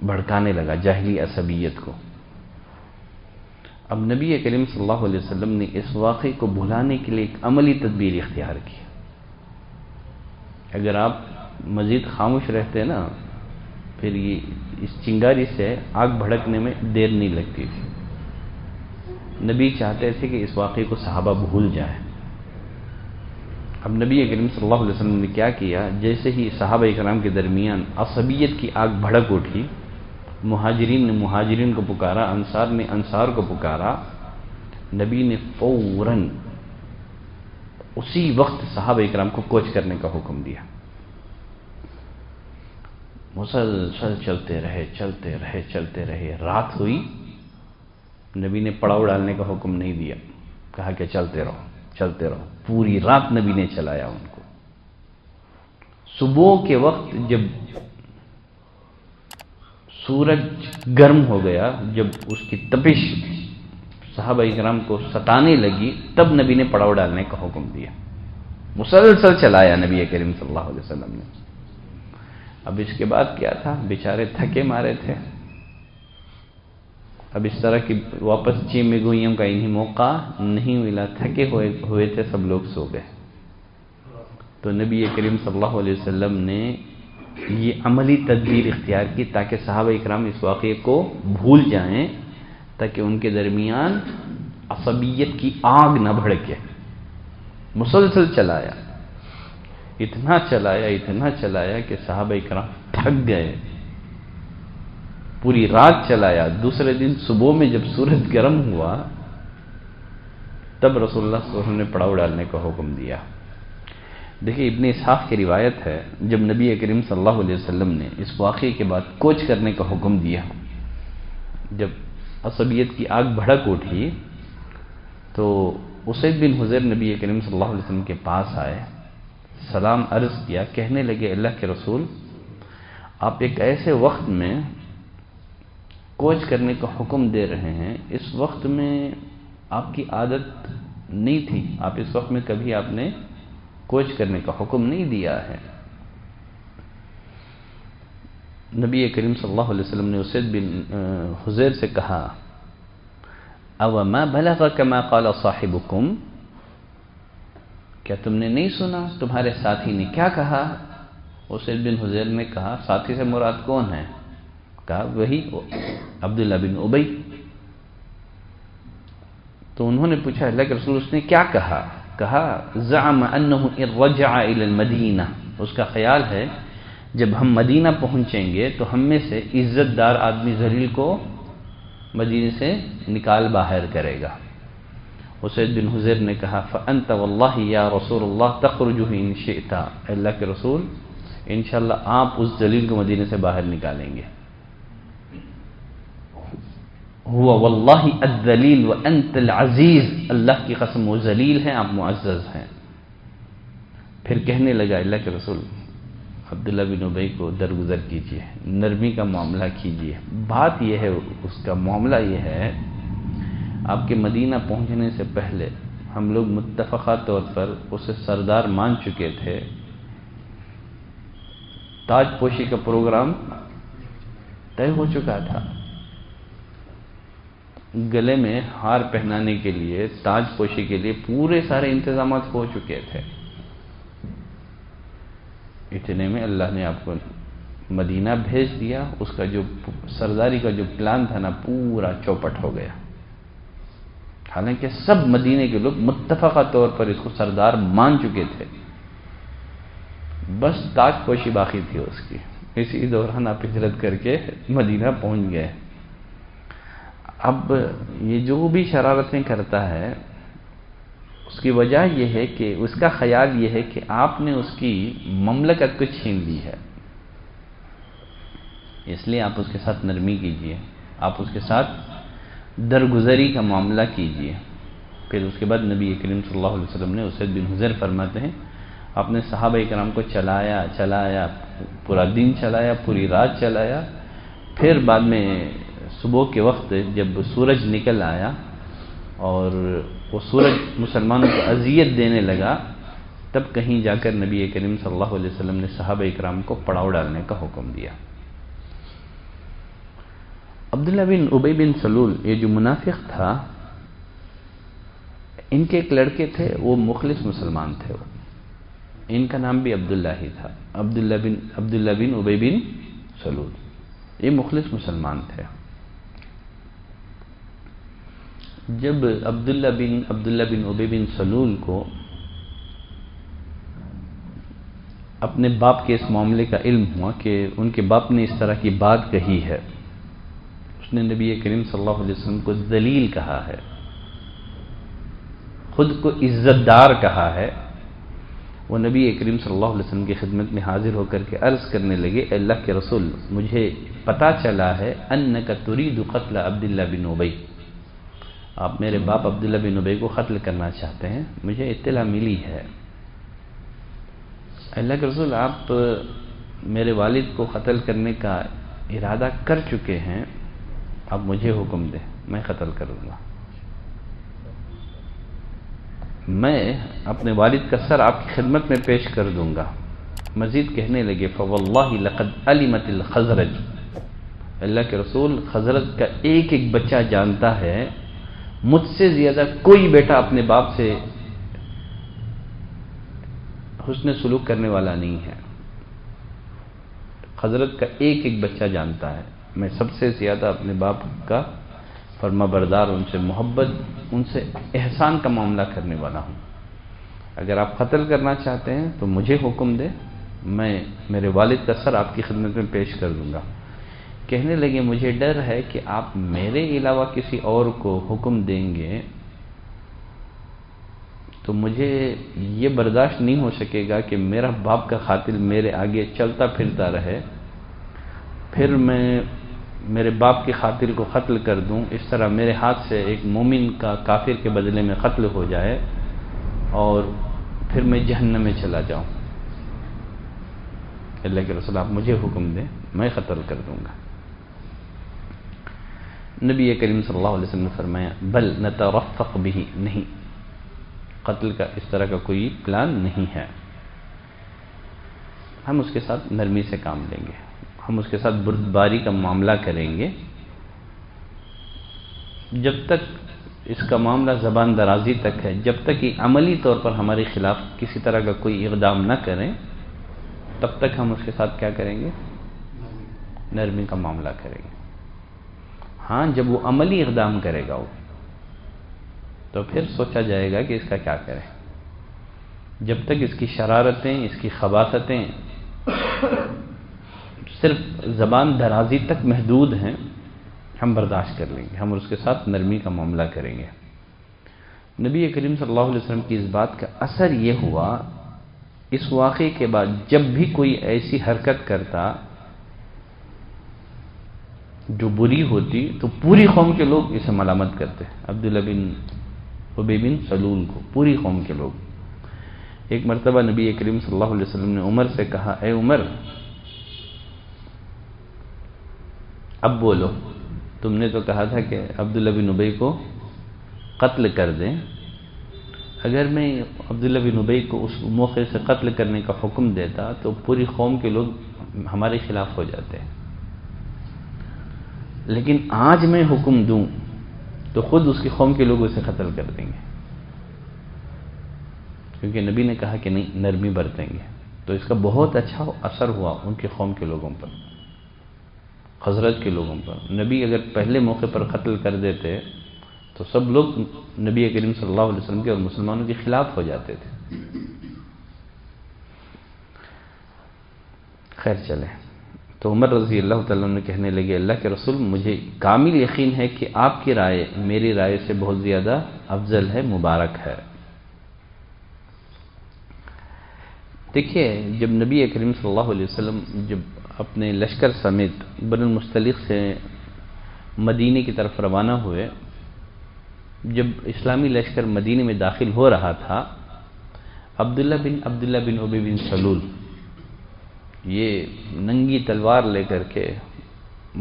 S2: بھڑکانے لگا جاہلی عصبیت کو۔ اب نبی کریم صلی اللہ علیہ وسلم نے اس واقعے کو بھلانے کے لیے ایک عملی تدبیر اختیار کی۔ اگر آپ مزید خاموش رہتے نا، پھر یہ اس چنگاری سے آگ بھڑکنے میں دیر نہیں لگتی تھی۔ نبی چاہتے تھے کہ اس واقعے کو صحابہ بھول جائیں۔ اب نبی کریم صلی اللہ علیہ وسلم نے کیا کیا، جیسے ہی صحابہ کرام کے درمیان عصبیت کی آگ بھڑک اٹھی، مہاجرین نے مہاجرین کو پکارا، انصار نے انصار کو پکارا، نبی نے فوراً اسی وقت صحابہ کرام کو کوچ کرنے کا حکم دیا۔ مسلسل چلتے رہے، رات ہوئی، نبی نے پڑاؤ ڈالنے کا حکم نہیں دیا، کہا کہ چلتے رہو، پوری رات نبی نے چلایا ان کو۔ صبح کے وقت جب سورج گرم ہو گیا، جب اس کی تپش صحابہ اکرام کو ستانے لگی، تب نبی نے پڑاؤ ڈالنے کا حکم دیا۔ مسلسل چلایا نبی کریم صلی اللہ علیہ وسلم نے۔ اب اس کے بعد کیا تھا، بیچارے تھکے مارے تھے۔ اب اس طرح کی واپس چیمے گوئیوں کا انہیں موقع نہیں ملا، تھکے ہوئے تھے، سب لوگ سو گئے۔ تو نبی کریم صلی اللہ علیہ وسلم نے یہ عملی تدبیر اختیار کی تاکہ صحابہ اکرام اس واقعے کو بھول جائیں، تاکہ ان کے درمیان عصبیت کی آگ نہ بھڑکے۔ مسلسل چلایا، اتنا چلایا کہ صحابہ اکرام تھک گئے۔ پوری رات چلایا۔ دوسرے دن صبح میں جب سورج گرم ہوا، تب رسول اللہ صلی اللہ علیہ وسلم نے پڑاؤ ڈالنے کا حکم دیا۔ دیکھیں ابن اسحاق کی روایت ہے، جب نبی کریم صلی اللہ علیہ وسلم نے اس واقعے کے بعد کوچ کرنے کا حکم دیا، جب عصبیت کی آگ بھڑک اٹھی تو اسید بن حضیر نبی کریم صلی اللہ علیہ وسلم کے پاس آئے، سلام عرض کیا، کہنے لگے اللہ کے رسول، آپ ایک ایسے وقت میں کوچ کرنے کا حکم دے رہے ہیں، اس وقت میں آپ کی عادت نہیں تھی، آپ اس وقت میں کبھی آپ نے کوچ کرنے کا حکم نہیں دیا ہے۔ نبی کریم صلی اللہ علیہ وسلم نے اسید بن حضیر سے کہا، او ما بلغک ما قال صاحبکم، کیا تم نے نہیں سنا تمہارے ساتھی نے کیا کہا؟ اسید بن حضیر نے کہا، ساتھی سے مراد کون ہے؟ کہا وہی عبداللہ بن ابی۔ تو انہوں نے پوچھا اللہ کے رسول اس نے کیا کہا؟ کہا زعم انہ ان رجع الى المدینہ، اس کا خیال ہے جب ہم مدینہ پہنچیں گے تو ہم میں سے عزت دار آدمی ذلیل کو مدینے سے نکال باہر کرے گا۔ اسید بن حضیر نے کہا فانت واللہ یا رسول اللہ تخرج ان شئت، اللہ کے رسول انشاءاللہ آپ اس ذلیل کو مدینے سے باہر نکالیں گے۔ ہوا واللہ الذلیل وانت العزیز، اللہ کی قسم وہ ذلیل ہیں آپ معزز ہیں۔ پھر کہنے لگا اللہ کے رسول عبداللہ بن ابی کو درگزر کیجیے، نرمی کا معاملہ کیجیے۔ بات یہ ہے، اس کا معاملہ یہ ہے، آپ کے مدینہ پہنچنے سے پہلے ہم لوگ متفقہ طور پر اسے سردار مان چکے تھے، تاج پوشی کا پروگرام طے ہو چکا تھا، گلے میں ہار پہنانے کے لیے، تاج پوشی کے لیے پورے سارے انتظامات ہو چکے تھے۔ اتنے میں اللہ نے آپ کو مدینہ بھیج دیا، اس کا جو سرداری کا جو پلان تھا نا پورا چوپٹ ہو گیا۔ حالانکہ سب مدینے کے لوگ متفقہ طور پر اس کو سردار مان چکے تھے، بس تاج پوشی باقی تھی اس کی۔ اسی دوران آپ ہجرت کر کے مدینہ پہنچ گئے۔ اب یہ جو بھی شرارتیں کرتا ہے اس کی وجہ یہ ہے کہ اس کا خیال یہ ہے کہ آپ نے اس کی مملکت کو چھین لی ہے، اس لیے آپ اس کے ساتھ نرمی کیجیے، آپ اس کے ساتھ درگزری کا معاملہ کیجیے۔ پھر اس کے بعد نبی کریم صلی اللہ علیہ وسلم نے اسید بن حضیر فرماتے ہیں، آپ نے صحابہ کرام کو چلایا پورا دن چلایا، پوری رات چلایا، پھر بعد میں صبح کے وقت جب سورج نکل آیا اور وہ سورج مسلمانوں کو اذیت دینے لگا، تب کہیں جا کر نبی کریم صلی اللہ علیہ وسلم نے صحابہ اکرام کو پڑاؤ ڈالنے کا حکم دیا۔ عبداللہ بن ابی بن سلول، یہ جو منافق تھا، ان کے ایک لڑکے تھے، وہ مخلص مسلمان تھے، ان کا نام بھی عبداللہ ہی تھا، عبداللہ بن ابی بن سلول، یہ مخلص مسلمان تھے۔ جب عبداللہ بن ابی بن سلول کو اپنے باپ کے اس معاملے کا علم ہوا کہ ان کے باپ نے اس طرح کی بات کہی ہے، اس نے نبی کریم صلی اللہ علیہ وسلم کو ذلیل کہا ہے، خود کو عزت دار کہا ہے، وہ نبی کریم صلی اللہ علیہ وسلم کی خدمت میں حاضر ہو کر کے عرض کرنے لگے، اے اللہ کے رسول، مجھے پتا چلا ہے انک ترید قتل عبداللہ بن ابی، آپ میرے باپ عبداللہ بن ابی کو قتل کرنا چاہتے ہیں، مجھے اطلاع ملی ہے۔ اللہ کے رسول، آپ میرے والد کو قتل کرنے کا ارادہ کر چکے ہیں، اب مجھے حکم دیں، میں قتل کروں گا، میں اپنے والد کا سر آپ کی خدمت میں پیش کر دوں گا۔ مزید کہنے لگے، فواللہ لقد علمت الخزرج، اللہ کے رسول، خزرج کا ایک ایک بچہ جانتا ہے مجھ سے زیادہ کوئی بیٹا اپنے باپ سے حسن سلوک کرنے والا نہیں ہے۔ حضرت کا ایک ایک بچہ جانتا ہے میں سب سے زیادہ اپنے باپ کا فرما بردار، ان سے محبت، ان سے احسان کا معاملہ کرنے والا ہوں۔ اگر آپ قتل کرنا چاہتے ہیں تو مجھے حکم دے، میں میرے والد کا سر آپ کی خدمت میں پیش کر دوں گا۔ کہنے لگے، مجھے ڈر ہے کہ آپ میرے علاوہ کسی اور کو حکم دیں گے تو مجھے یہ برداشت نہیں ہو سکے گا کہ میرا باپ کا قاتل میرے آگے چلتا پھرتا رہے، پھر میں میرے باپ کے قاتل کو قتل کر دوں، اس طرح میرے ہاتھ سے ایک مومن کا کافر کے بدلے میں قتل ہو جائے اور پھر میں جہنم میں چلا جاؤں۔ اللہ کے رسول، آپ مجھے حکم دیں، میں قتل کر دوں گا۔ نبی کریم صلی اللہ علیہ وسلم نے فرمایا، بل نترفق به، نہیں، قتل کا اس طرح کا کوئی پلان نہیں ہے، ہم اس کے ساتھ نرمی سے کام لیں گے، ہم اس کے ساتھ بردباری کا معاملہ کریں گے، جب تک اس کا معاملہ زبان درازی تک ہے، جب تک یہ عملی طور پر ہمارے خلاف کسی طرح کا کوئی اقدام نہ کریں، تب تک ہم اس کے ساتھ کیا کریں گے؟ نرمی کا معاملہ کریں گے۔ ہاں، جب وہ عملی اقدام کرے گا تو پھر سوچا جائے گا کہ اس کا کیا کریں۔ جب تک اس کی شرارتیں، اس کی خباثتیں صرف زبان درازی تک محدود ہیں، ہم برداشت کر لیں گے، ہم اس کے ساتھ نرمی کا معاملہ کریں گے۔ نبی کریم صلی اللہ علیہ وسلم کی اس بات کا اثر یہ ہوا، اس واقعے کے بعد جب بھی کوئی ایسی حرکت کرتا جو بری ہوتی تو پوری قوم کے لوگ اسے ملامت کرتے، عبداللہ بن ابی بن سلول کو، پوری قوم کے لوگ۔ ایک مرتبہ نبی کریم صلی اللہ علیہ وسلم نے عمر سے کہا، اے عمر، اب بولو، تم نے تو کہا تھا کہ عبداللہ بن ابی کو قتل کر دیں، اگر میں عبداللہ بن ابی کو اس موقع سے قتل کرنے کا حکم دیتا تو پوری قوم کے لوگ ہمارے خلاف ہو جاتے، لیکن آج میں حکم دوں تو خود اس کی قوم کے لوگ اسے قتل کر دیں گے، کیونکہ نبی نے کہا کہ نہیں، نرمی برتیں گے۔ تو اس کا بہت اچھا اثر ہوا ان کی قوم کے لوگوں پر، خزرج کے لوگوں پر۔ نبی اگر پہلے موقع پر قتل کر دیتے تو سب لوگ نبی کریم صلی اللہ علیہ وسلم کے اور مسلمانوں کے خلاف ہو جاتے تھے۔ خیر چلے، تو عمر رضی اللہ تعالیٰ عنہ کہنے لگے، اللہ کے رسول، مجھے کامل یقین ہے کہ آپ کی رائے میری رائے سے بہت زیادہ افضل ہے، مبارک ہے۔ دیکھیے، جب نبی کریم صلی اللہ علیہ وسلم جب اپنے لشکر سمیت بنی المصطلق سے مدینے کی طرف روانہ ہوئے، جب اسلامی لشکر مدینے میں داخل ہو رہا تھا، عبداللہ بن ابی بن سلول یہ ننگی تلوار لے کر کے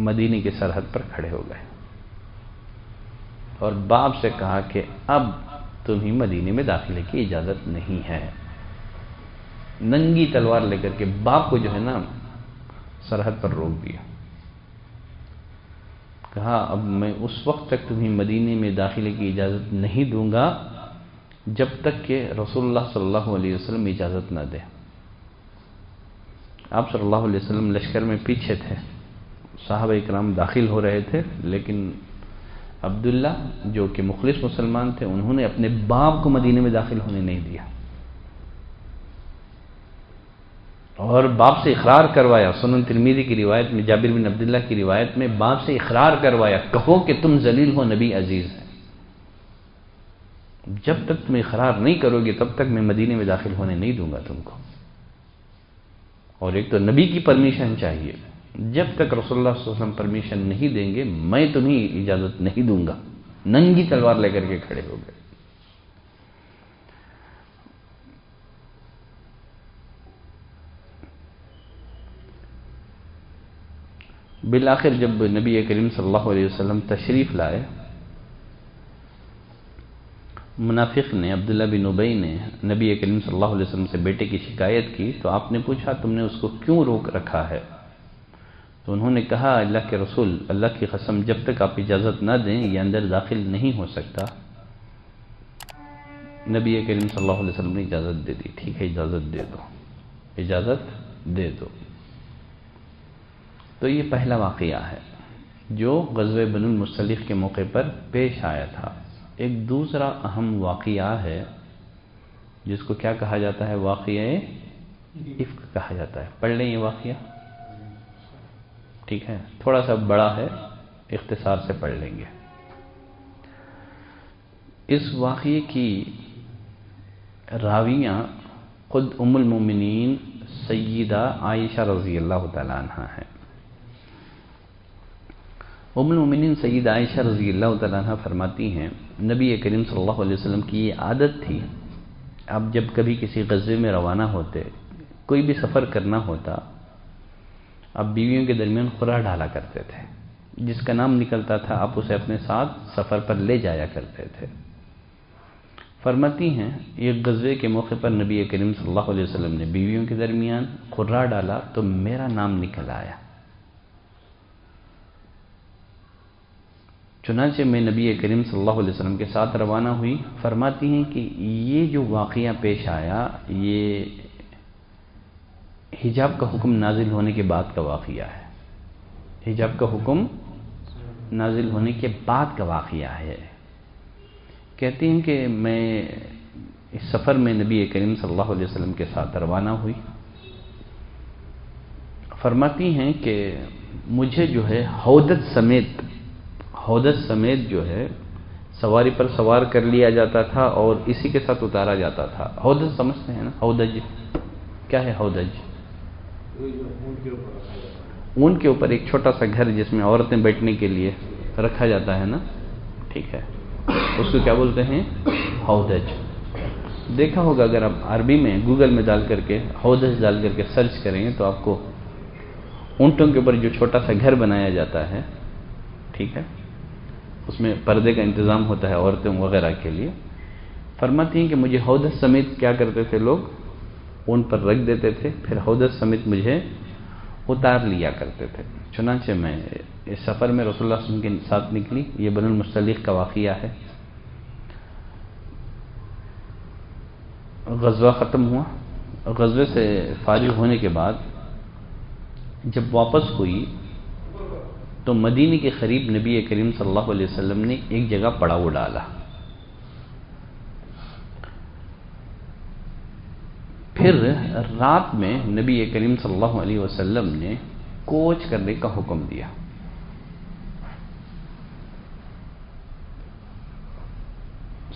S2: مدینے کی سرحد پر کھڑے ہو گئے اور باپ سے کہا کہ اب تمہیں مدینے میں داخلے کی اجازت نہیں ہے. ننگی تلوار لے کر کے باپ کو جو ہے نا سرحد پر روک دیا. کہا اب میں اس وقت تک تمہیں مدینے میں داخلے کی اجازت نہیں دوں گا جب تک کہ رسول اللہ صلی اللہ علیہ وسلم اجازت نہ دے. آپ صلی اللہ علیہ وسلم لشکر میں پیچھے تھے، صحابہ اکرام داخل ہو رہے تھے، لیکن عبداللہ جو کہ مخلص مسلمان تھے انہوں نے اپنے باپ کو مدینے میں داخل ہونے نہیں دیا اور باپ سے اقرار کروایا. سنن ترمذی کی روایت میں، جابر بن عبداللہ کی روایت میں باپ سے اقرار کروایا، کہو کہ تم ذلیل ہو، نبی عزیز ہے. جب تک تم اقرار نہیں کرو گے تب تک میں مدینے میں داخل ہونے نہیں دوں گا تم کو. اور ایک تو نبی کی پرمیشن چاہیے، جب تک رسول اللہ صلی اللہ علیہ وسلم پرمیشن نہیں دیں گے میں تمہیں اجازت نہیں دوں گا. ننگی تلوار لے کر کے کھڑے ہو گئے. بالآخر جب نبی کریم صلی اللہ علیہ وسلم تشریف لائے، منافق نے، عبداللہ بن ابی نے نبی کریم صلی اللہ علیہ وسلم سے بیٹے کی شکایت کی تو آپ نے پوچھا تم نے اس کو کیوں روک رکھا ہے؟ تو انہوں نے کہا اللہ کے رسول، اللہ کی قسم جب تک آپ اجازت نہ دیں یہ اندر داخل نہیں ہو سکتا. نبی کریم صلی اللہ علیہ وسلم نے اجازت دے دی. ٹھیک ہے اجازت دے دو، اجازت دے دو. تو یہ پہلا واقعہ ہے جو غزوہ بنو المصطلق کے موقع پر پیش آیا تھا. ایک دوسرا اہم واقعہ ہے جس کو کیا کہا جاتا ہے؟ واقعہ افک کہا جاتا ہے. پڑھ لیں یہ واقعہ، ٹھیک ہے، تھوڑا سا بڑا ہے، اختصار سے پڑھ لیں گے. اس واقعے کی راویاں خود ام المومنین سیدہ عائشہ رضی اللہ تعالیٰ عنہ ہیں. ام المومنین سیدہ عائشہ رضی اللہ تعالیٰ عنہ فرماتی ہیں نبی کریم صلی اللہ علیہ وسلم کی یہ عادت تھی، اب جب کبھی کسی غزوے میں روانہ ہوتے، کوئی بھی سفر کرنا ہوتا، اب بیویوں کے درمیان خلا ڈالا کرتے تھے. جس کا نام نکلتا تھا آپ اسے اپنے ساتھ سفر پر لے جایا کرتے تھے. فرماتی ہیں ایک غزوے کے موقع پر نبی کریم صلی اللہ علیہ وسلم نے بیویوں کے درمیان خلا ڈالا تو میرا نام نکل آیا. چنانچہ میں نبی کریم صلی اللہ علیہ وسلم کے ساتھ روانہ ہوئی. فرماتی ہیں کہ یہ جو واقعہ پیش آیا یہ حجاب کا حکم نازل ہونے کے بعد کا واقعہ ہے. حجاب کا حکم نازل ہونے کے بعد کا واقعہ ہے. کہتے ہیں کہ میں اس سفر میں نبی کریم صلی اللہ علیہ وسلم کے ساتھ روانہ ہوئی. فرماتی ہیں کہ مجھے جو ہے ہودج سمیت جو ہے سواری پر سوار کر لیا جاتا تھا اور اسی کے ساتھ اتارا جاتا تھا. ہودج سمجھتے ہیں نا؟ ہودج کیا ہے؟ ہودج اون کے اوپر ایک چھوٹا سا گھر جس میں عورتیں بیٹھنے کے لیے رکھا جاتا ہے نا، ٹھیک ہے، اس کو کیا بولتے ہیں؟ ہودج. دیکھا ہوگا اگر آپ عربی میں گوگل میں ڈال کر کے ہودج ڈال کر کے سرچ کریں گے تو آپ کو اونٹوں کے اوپر جو چھوٹا سا گھر بنایا جاتا ہے، ٹھیک ہے، اس میں پردے کا انتظام ہوتا ہے عورتوں وغیرہ کے لیے. فرماتی ہیں کہ مجھے ہودج سمیت کیا کرتے تھے لوگ؟ اون پر رکھ دیتے تھے، پھر ہودج سمیت مجھے اتار لیا کرتے تھے. چنانچہ میں اس سفر میں رسول اللہ صلی اللہ علیہ وسلم کے ساتھ نکلی. یہ بنو المصطلق کا واقعہ ہے. غزوہ ختم ہوا. غزوے سے فارغ ہونے کے بعد جب واپس ہوئی تو مدینے کے قریب نبی کریم صلی اللہ علیہ وسلم نے ایک جگہ پڑاؤ ڈالا. پھر رات میں نبی کریم صلی اللہ علیہ وسلم نے کوچ کرنے کا حکم دیا.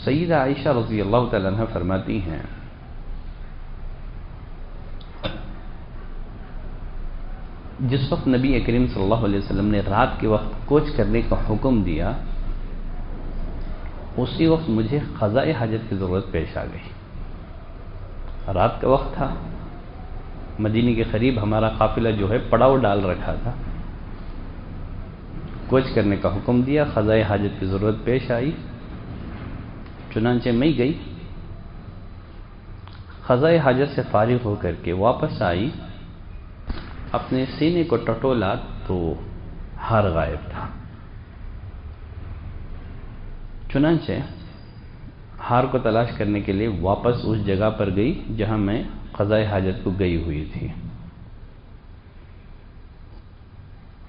S2: سیدہ عائشہ رضی اللہ تعالیٰ عنہ فرماتی ہیں جس وقت نبی کریم صلی اللہ علیہ وسلم نے رات کے وقت کوچ کرنے کا حکم دیا اسی وقت مجھے قضاء حاجت کی ضرورت پیش آ گئی. رات کا وقت تھا، مدینے کے قریب ہمارا قافلہ جو ہے پڑاؤ ڈال رکھا تھا، کوچ کرنے کا حکم دیا، قضائے حاجت کی ضرورت پیش آئی، چنانچہ میں گئی، قضائے حاجت سے فارغ ہو کر کے واپس آئی، اپنے سینے کو ٹٹولا تو ہار غائب تھا۔ چنانچہ ہار کو تلاش کرنے کے لیے واپس اس جگہ پر گئی جہاں میں قضائے حاجت کو گئی ہوئی تھی۔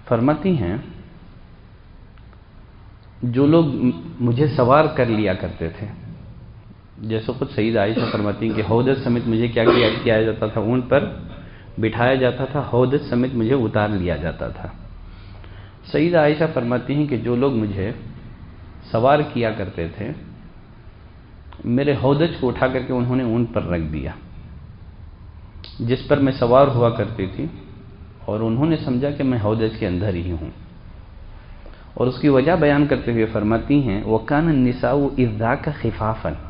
S2: فرماتی ہیں جو لوگ مجھے سوار کر لیا کرتے تھے، جیسے خود سید عائشہ فرماتی ہیں کہ ہودج سمیت مجھے کیا کیا جاتا تھا، اونٹ پر بٹھایا جاتا تھا، ہودج سمیت مجھے اتار لیا جاتا تھا۔ سید عائشہ فرماتی ہیں کہ جو لوگ مجھے سوار کیا کرتے تھے، میرے ہودج کو اٹھا کر کے انہوں نے اونٹ پر رکھ دیا جس پر میں سوار ہوا کرتی تھی، اور انہوں نے سمجھا کہ میں ہودج کے اندر ہی ہوں، اور اس کی وجہ بیان کرتے ہوئے فرماتی ہیں وَكَانَ النِّسَاءُ إِذْ ذَاكَ خِفَافًا،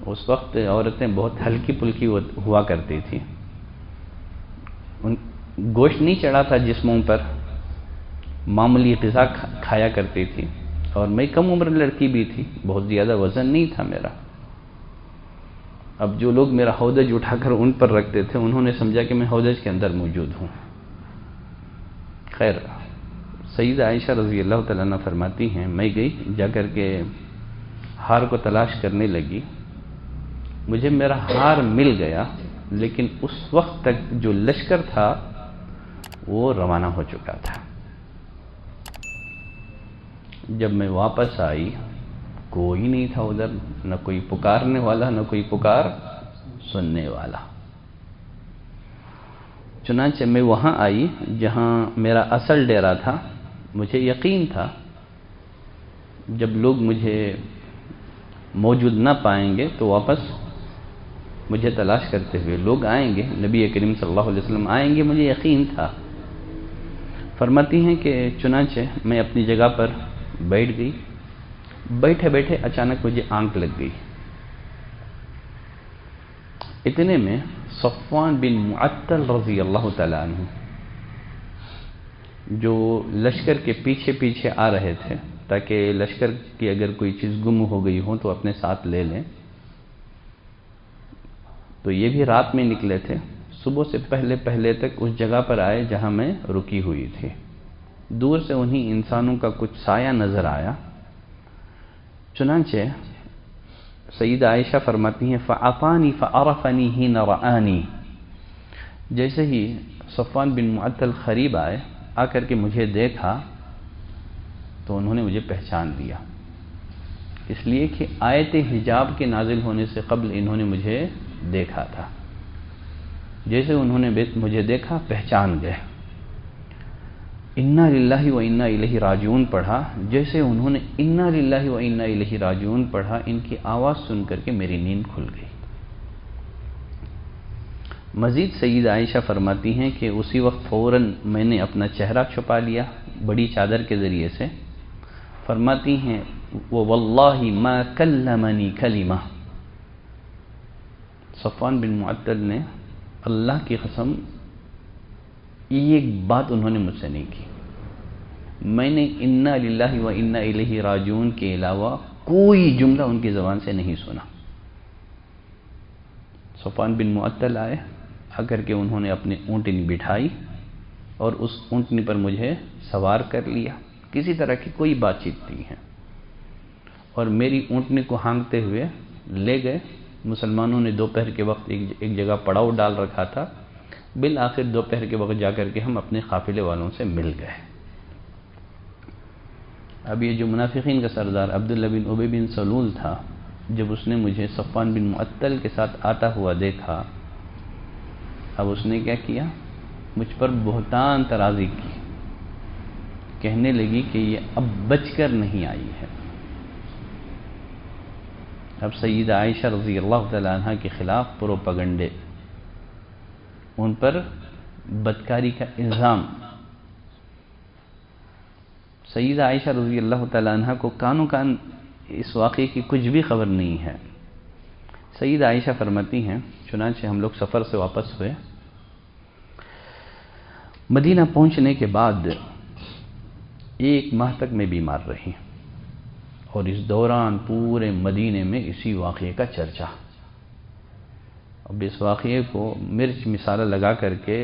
S2: اس وقت عورتیں بہت ہلکی پھلکی ہوا کرتی تھی، گوشت نہیں چڑھا تھا جسموں پر، معمولی غذا کھایا کرتی تھی، اور میں کم عمر لڑکی بھی تھی، بہت زیادہ وزن نہیں تھا میرا۔ اب جو لوگ میرا ہودج اٹھا کر ان پر رکھتے تھے، انہوں نے سمجھا کہ میں ہودج کے اندر موجود ہوں۔ خیر، سیدہ عائشہ رضی اللہ تعالیٰ عنہ فرماتی ہیں میں گئی، جا کر کے ہار کو تلاش کرنے لگی، مجھے میرا ہار مل گیا، لیکن اس وقت تک جو لشکر تھا وہ روانہ ہو چکا تھا۔ جب میں واپس آئی کوئی نہیں تھا ادھر، نہ کوئی پکارنے والا، نہ کوئی پکار سننے والا۔ چنانچہ میں وہاں آئی جہاں میرا اصل ڈیرا تھا۔ مجھے یقین تھا جب لوگ مجھے موجود نہ پائیں گے تو واپس مجھے تلاش کرتے ہوئے لوگ آئیں گے، نبی کریم صلی اللہ علیہ وسلم آئیں گے، مجھے یقین تھا۔ فرماتی ہیں کہ چنانچہ میں اپنی جگہ پر بیٹھ گئی، بیٹھے بیٹھے اچانک مجھے آنکھ لگ گئی۔ اتنے میں صفوان بن معطل رضی اللہ تعالیٰ عنہ، جو لشکر کے پیچھے پیچھے آ رہے تھے تاکہ لشکر کی اگر کوئی چیز گم ہو گئی ہو تو اپنے ساتھ لے لیں، تو یہ بھی رات میں نکلے تھے، صبح سے پہلے تک اس جگہ پر آئے جہاں میں رکی ہوئی تھی۔ دور سے انہی انسانوں کا کچھ سایہ نظر آیا، چنانچہ سیدہ عائشہ فرماتی ہیں فَعَفَانِ فَعَرَفَنِي حِينَ رَآنِي، جیسے ہی صفوان بن معطل قریب آئے، آ کر کے مجھے دیکھا تو انہوں نے مجھے پہچان لیا، اس لیے کہ آیت حجاب کے نازل ہونے سے قبل انہوں نے مجھے دیکھا تھا۔ جیسے انہوں نے مجھے دیکھا پہچان گئے، اِنَّا لِلَّهِ وَإِنَّا إِلَيْهِ راجعون پڑھا، جیسے انہوں نے اِنَّا لِلَّهِ وَإِنَّا إِلَيْهِ راجعون پڑھا، ان کی آواز سن کر کے میری نیند کھل گئی۔ مزید سیدہ عائشہ فرماتی ہیں کہ اسی وقت فوراً میں نے اپنا چہرہ چھپا لیا بڑی چادر کے ذریعے سے۔ فرماتی ہیں وَوَاللَّهِ مَا كَلَّمَنِي كَلِمَةً، صفوان بن معطل نے اللہ کی قسم ایک بات انہوں نے مجھ سے نہیں کی، میں نے اِنَّا لِلَّهِ وَإِنَّا إِلَيْهِ راجعون کے علاوہ کوئی جملہ ان کی زبان سے نہیں سنا۔ صفوان بن معطل آئے، آ کر کے انہوں نے اپنی اونٹنی بٹھائی اور اس اونٹنی پر مجھے سوار کر لیا، کسی طرح کی کوئی بات چیت نہیں ہے، اور میری اونٹنی کو ہانکتے ہوئے لے گئے۔ مسلمانوں نے دوپہر کے وقت ایک جگہ پڑاؤ ڈال رکھا تھا، بالآخر دوپہر کے وقت جا کر کے ہم اپنے قافلے والوں سے مل گئے۔ اب یہ جو منافقین کا سردار عبداللہ بن ابی بن سلول تھا، جب اس نے مجھے صفوان بن معطل کے ساتھ آتا ہوا دیکھا، اب اس نے کیا کیا، مجھ پر بہتان ترازی کی، کہنے لگی کہ یہ اب بچ کر نہیں آئی ہے۔ اب سیدہ عائشہ رضی اللہ تعالیٰ عنہ کے خلاف پروپیگنڈے، ان پر بدکاری کا الزام۔ سیدہ عائشہ رضی اللہ تعالیٰ عنہ کو کانوں کان اس واقعے کی کچھ بھی خبر نہیں ہے۔ سید عائشہ فرماتی ہیں چنانچہ ہم لوگ سفر سے واپس ہوئے، مدینہ پہنچنے کے بعد 1 ماہ تک میں بیمار رہی، اور اس دوران پورے مدینے میں اسی واقعے کا چرچا۔ اب اس واقعے کو مرچ مسالہ لگا کر کے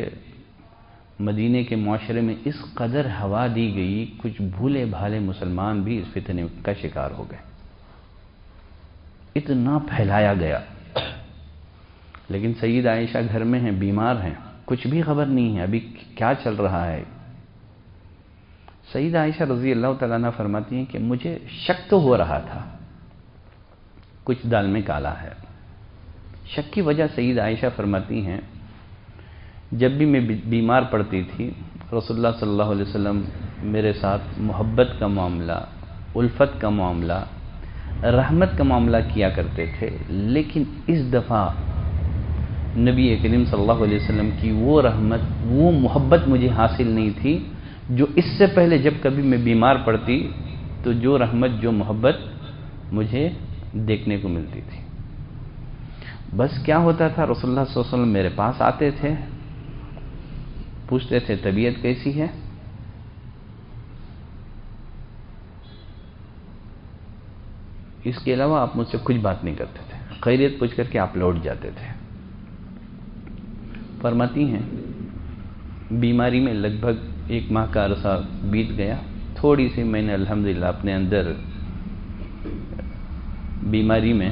S2: مدینے کے معاشرے میں اس قدر ہوا دی گئی، کچھ بھولے بھالے مسلمان بھی اس فتنے کا شکار ہو گئے، اتنا پھیلایا گیا۔ لیکن سید عائشہ گھر میں ہیں، بیمار ہیں، کچھ بھی خبر نہیں ہے ابھی کیا چل رہا ہے۔ سید عائشہ رضی اللہ تعالیٰ عنہ فرماتی ہیں کہ مجھے شک تو ہو رہا تھا کچھ دال میں کالا ہے۔ شک کی وجہ سید عائشہ فرماتی ہیں جب بھی میں بیمار پڑتی تھی رسول اللہ صلی اللہ علیہ وسلم میرے ساتھ محبت کا معاملہ، الفت کا معاملہ، رحمت کا معاملہ کیا کرتے تھے، لیکن اس دفعہ نبی کریم صلی اللہ علیہ وسلم کی وہ رحمت، وہ محبت مجھے حاصل نہیں تھی جو اس سے پہلے جب کبھی میں بیمار پڑتی تو جو رحمت، جو محبت مجھے دیکھنے کو ملتی تھی۔ بس کیا ہوتا تھا، رسول اللہ صلی اللہ علیہ وسلم میرے پاس آتے تھے، پوچھتے تھے طبیعت کیسی ہے، اس کے علاوہ آپ مجھ سے کچھ بات نہیں کرتے تھے، خیریت پوچھ کر کے آپ لوٹ جاتے تھے۔ فرماتی ہیں بیماری میں لگ بھگ 1 ماہ کا عرصہ بیت گیا، تھوڑی سی میں نے الحمدللہ اپنے اندر بیماری میں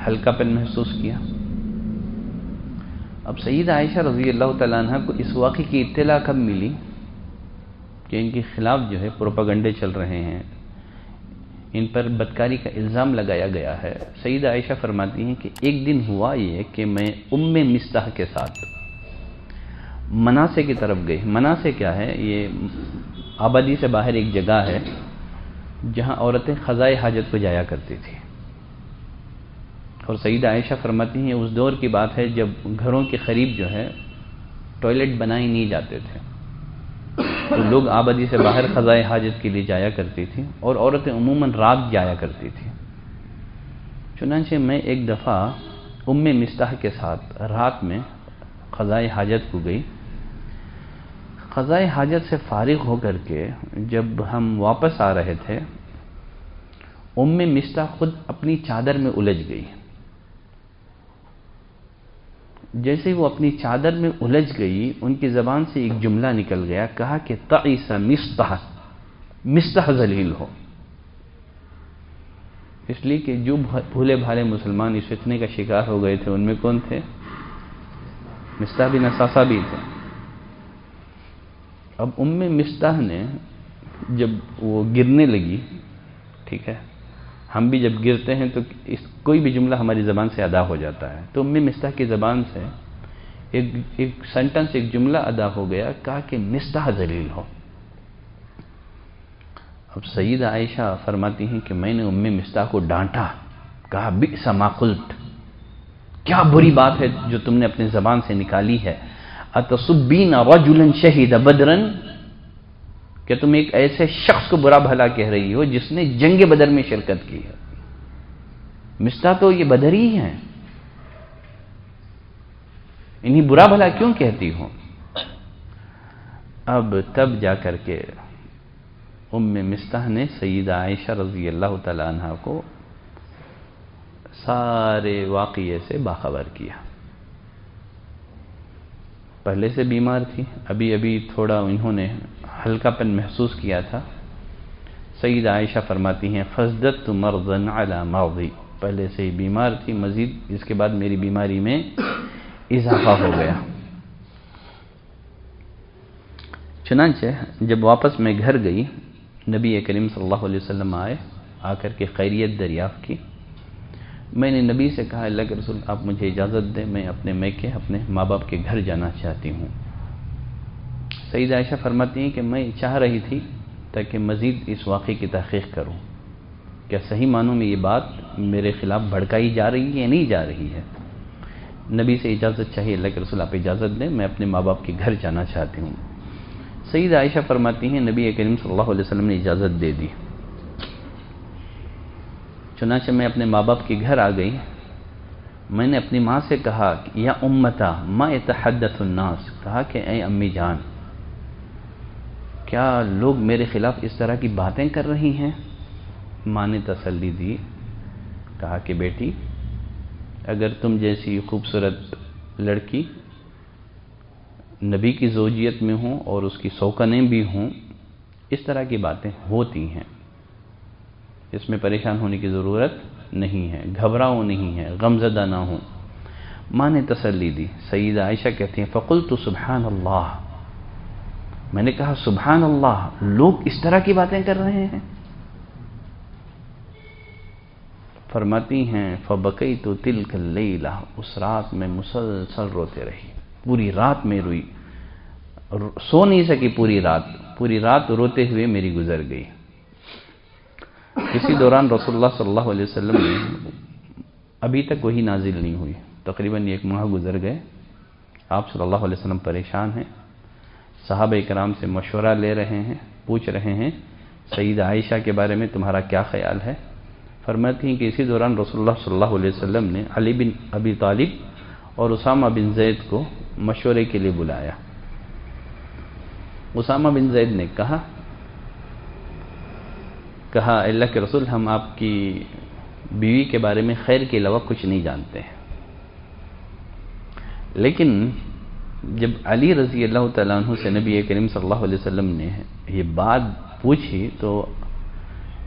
S2: ہلکا پن محسوس کیا۔ اب سید عائشہ رضی اللہ تعالیٰ عنہ کو اس واقعے کی اطلاع کب ملی کہ ان کے خلاف جو ہے پروپیگنڈے چل رہے ہیں، ان پر بدکاری کا الزام لگایا گیا ہے؟ سید عائشہ فرماتی ہیں کہ ایک دن ہوا یہ کہ میں ام مستح کے ساتھ مناسے کی طرف گئی۔ مناسے کیا ہے؟ یہ آبادی سے باہر ایک جگہ ہے جہاں عورتیں قضائے حاجت کو جایا کرتی تھی، اور سیدہ عائشہ فرماتی ہیں اس دور کی بات ہے جب گھروں کے قریب جو ہے ٹوائلٹ بنائے نہیں جاتے تھے، تو لوگ آبادی سے باہر قضائے حاجت کے لیے جایا کرتی تھی، اور عورتیں عموماً رات جایا کرتی تھی۔ چنانچہ میں ایک دفعہ ام مستح کے ساتھ رات میں قضائے حاجت کو گئی۔ قضائے حاجت سے فارغ ہو کر کے جب ہم واپس آ رہے تھے، ام مستح خود اپنی چادر میں الجھ گئی۔ جیسے وہ اپنی چادر میں الجھ گئی، ان کی زبان سے ایک جملہ نکل گیا، کہا کہ تعیس مستح، مستح ذلیل ہو۔ اس لیے کہ جو بھولے بھالے مسلمان اس فتنے کا شکار ہو گئے تھے ان میں کون تھے؟ مستح بن اساسہ بھی تھے۔ اب ام مستح نے جب وہ گرنے لگی، ٹھیک ہے، ہم بھی جب گرتے ہیں تو کوئی بھی جملہ ہماری زبان سے ادا ہو جاتا ہے، تو ام مستح کی زبان سے ایک سینٹنس، ایک جملہ ادا ہو گیا، کہا کہ مستح ذلیل ہو۔ اب سیدہ عائشہ فرماتی ہیں کہ میں نے ام مستح کو ڈانٹا، کہا بئس ما قلت، کیا بری بات ہے جو تم نے اپنی زبان سے نکالی ہے، اتصبین رجلا شہید بدرا، کہ تم ایک ایسے شخص کو برا بھلا کہہ رہی ہو جس نے جنگ بدر میں شرکت کی ہے، مستح تو یہ بدری ہیں، انہیں برا بھلا کیوں کہتی ہو؟ اب تب جا کر کے ام مستح نے سیدہ عائشہ رضی اللہ تعالی عنہ کو سارے واقعے سے باخبر کیا۔ پہلے سے بیمار تھی، ابھی تھوڑا انہوں نے ہلکا پن محسوس کیا تھا۔ سیدہ عائشہ فرماتی ہیں فزدت مرضا علی مرضی، پہلے سے ہی بیمار تھی، مزید اس کے بعد میری بیماری میں اضافہ ہو گیا۔ چنانچہ جب واپس میں گھر گئی، نبی کریم صلی اللہ علیہ وسلم آئے، آ کر کے خیریت دریافت کی۔ میں نے نبی سے کہا اللہ کے رسول آپ مجھے اجازت دیں، میں اپنے میکے، اپنے ماں باپ کے گھر جانا چاہتی ہوں۔ سیدہ عائشہ فرماتی ہیں کہ میں چاہ رہی تھی تاکہ مزید اس واقعے کی تحقیق کروں، کیا صحیح معنوں میں یہ بات میرے خلاف بھڑکائی جا رہی ہے یا نہیں جا رہی ہے۔ نبی سے اجازت چاہیے، اللہ کے رسول آپ اجازت دیں، میں اپنے ماں باپ کے گھر جانا چاہتی ہوں۔ سیدہ عائشہ فرماتی ہیں نبی کریم صلی اللہ علیہ وسلم نے اجازت دے دی۔ چنانچہ میں اپنے ماں باپ کے گھر آ گئی، میں نے اپنی ماں سے کہا کہ یا امتا ما یتحدث الناس، کہا کہ اے امی جان کیا لوگ میرے خلاف اس طرح کی باتیں کر رہی ہیں؟ ماں نے تسلی دی، کہا کہ بیٹی اگر تم جیسی خوبصورت لڑکی نبی کی زوجیت میں ہوں اور اس کی سوکنیں بھی ہوں، اس طرح کی باتیں ہوتی ہیں، اس میں پریشان ہونے کی ضرورت نہیں ہے، گھبراؤ نہیں ہے، غمزدہ نہ ہوں۔ ماں نے تسلی دی۔ سیدہ عائشہ کہتی ہیں فقلت سبحان اللہ، میں نے کہا سبحان اللہ، لوگ اس طرح کی باتیں کر رہے ہیں۔ فرماتی ہیں فبکیت تلک اللیلہ، اس رات میں مسلسل روتے رہی، پوری رات میں روئی، سو نہیں سکی، پوری رات روتے ہوئے میری گزر گئی۔ اسی دوران رسول اللہ صلی اللہ علیہ وسلم نے ابھی تک وہی نازل نہیں ہوئی، تقریباً 1 ماہ گزر گئے، آپ صلی اللہ علیہ وسلم پریشان ہیں، صحابہ کرام سے مشورہ لے رہے ہیں، پوچھ رہے ہیں سیدہ عائشہ کے بارے میں تمہارا کیا خیال ہے؟ فرماتی ہیں کہ اسی دوران رسول اللہ صلی اللہ علیہ وسلم نے علی بن ابی طالب اور اسامہ بن زید کو مشورے کے لیے بلایا۔ اسامہ بن زید نے کہا اللہ کے رسول ہم آپ کی بیوی کے بارے میں خیر کے علاوہ کچھ نہیں جانتے ہیں، لیکن جب علی رضی اللہ تعالیٰ عنہ سے نبی کریم صلی اللہ علیہ وسلم نے یہ بات پوچھی تو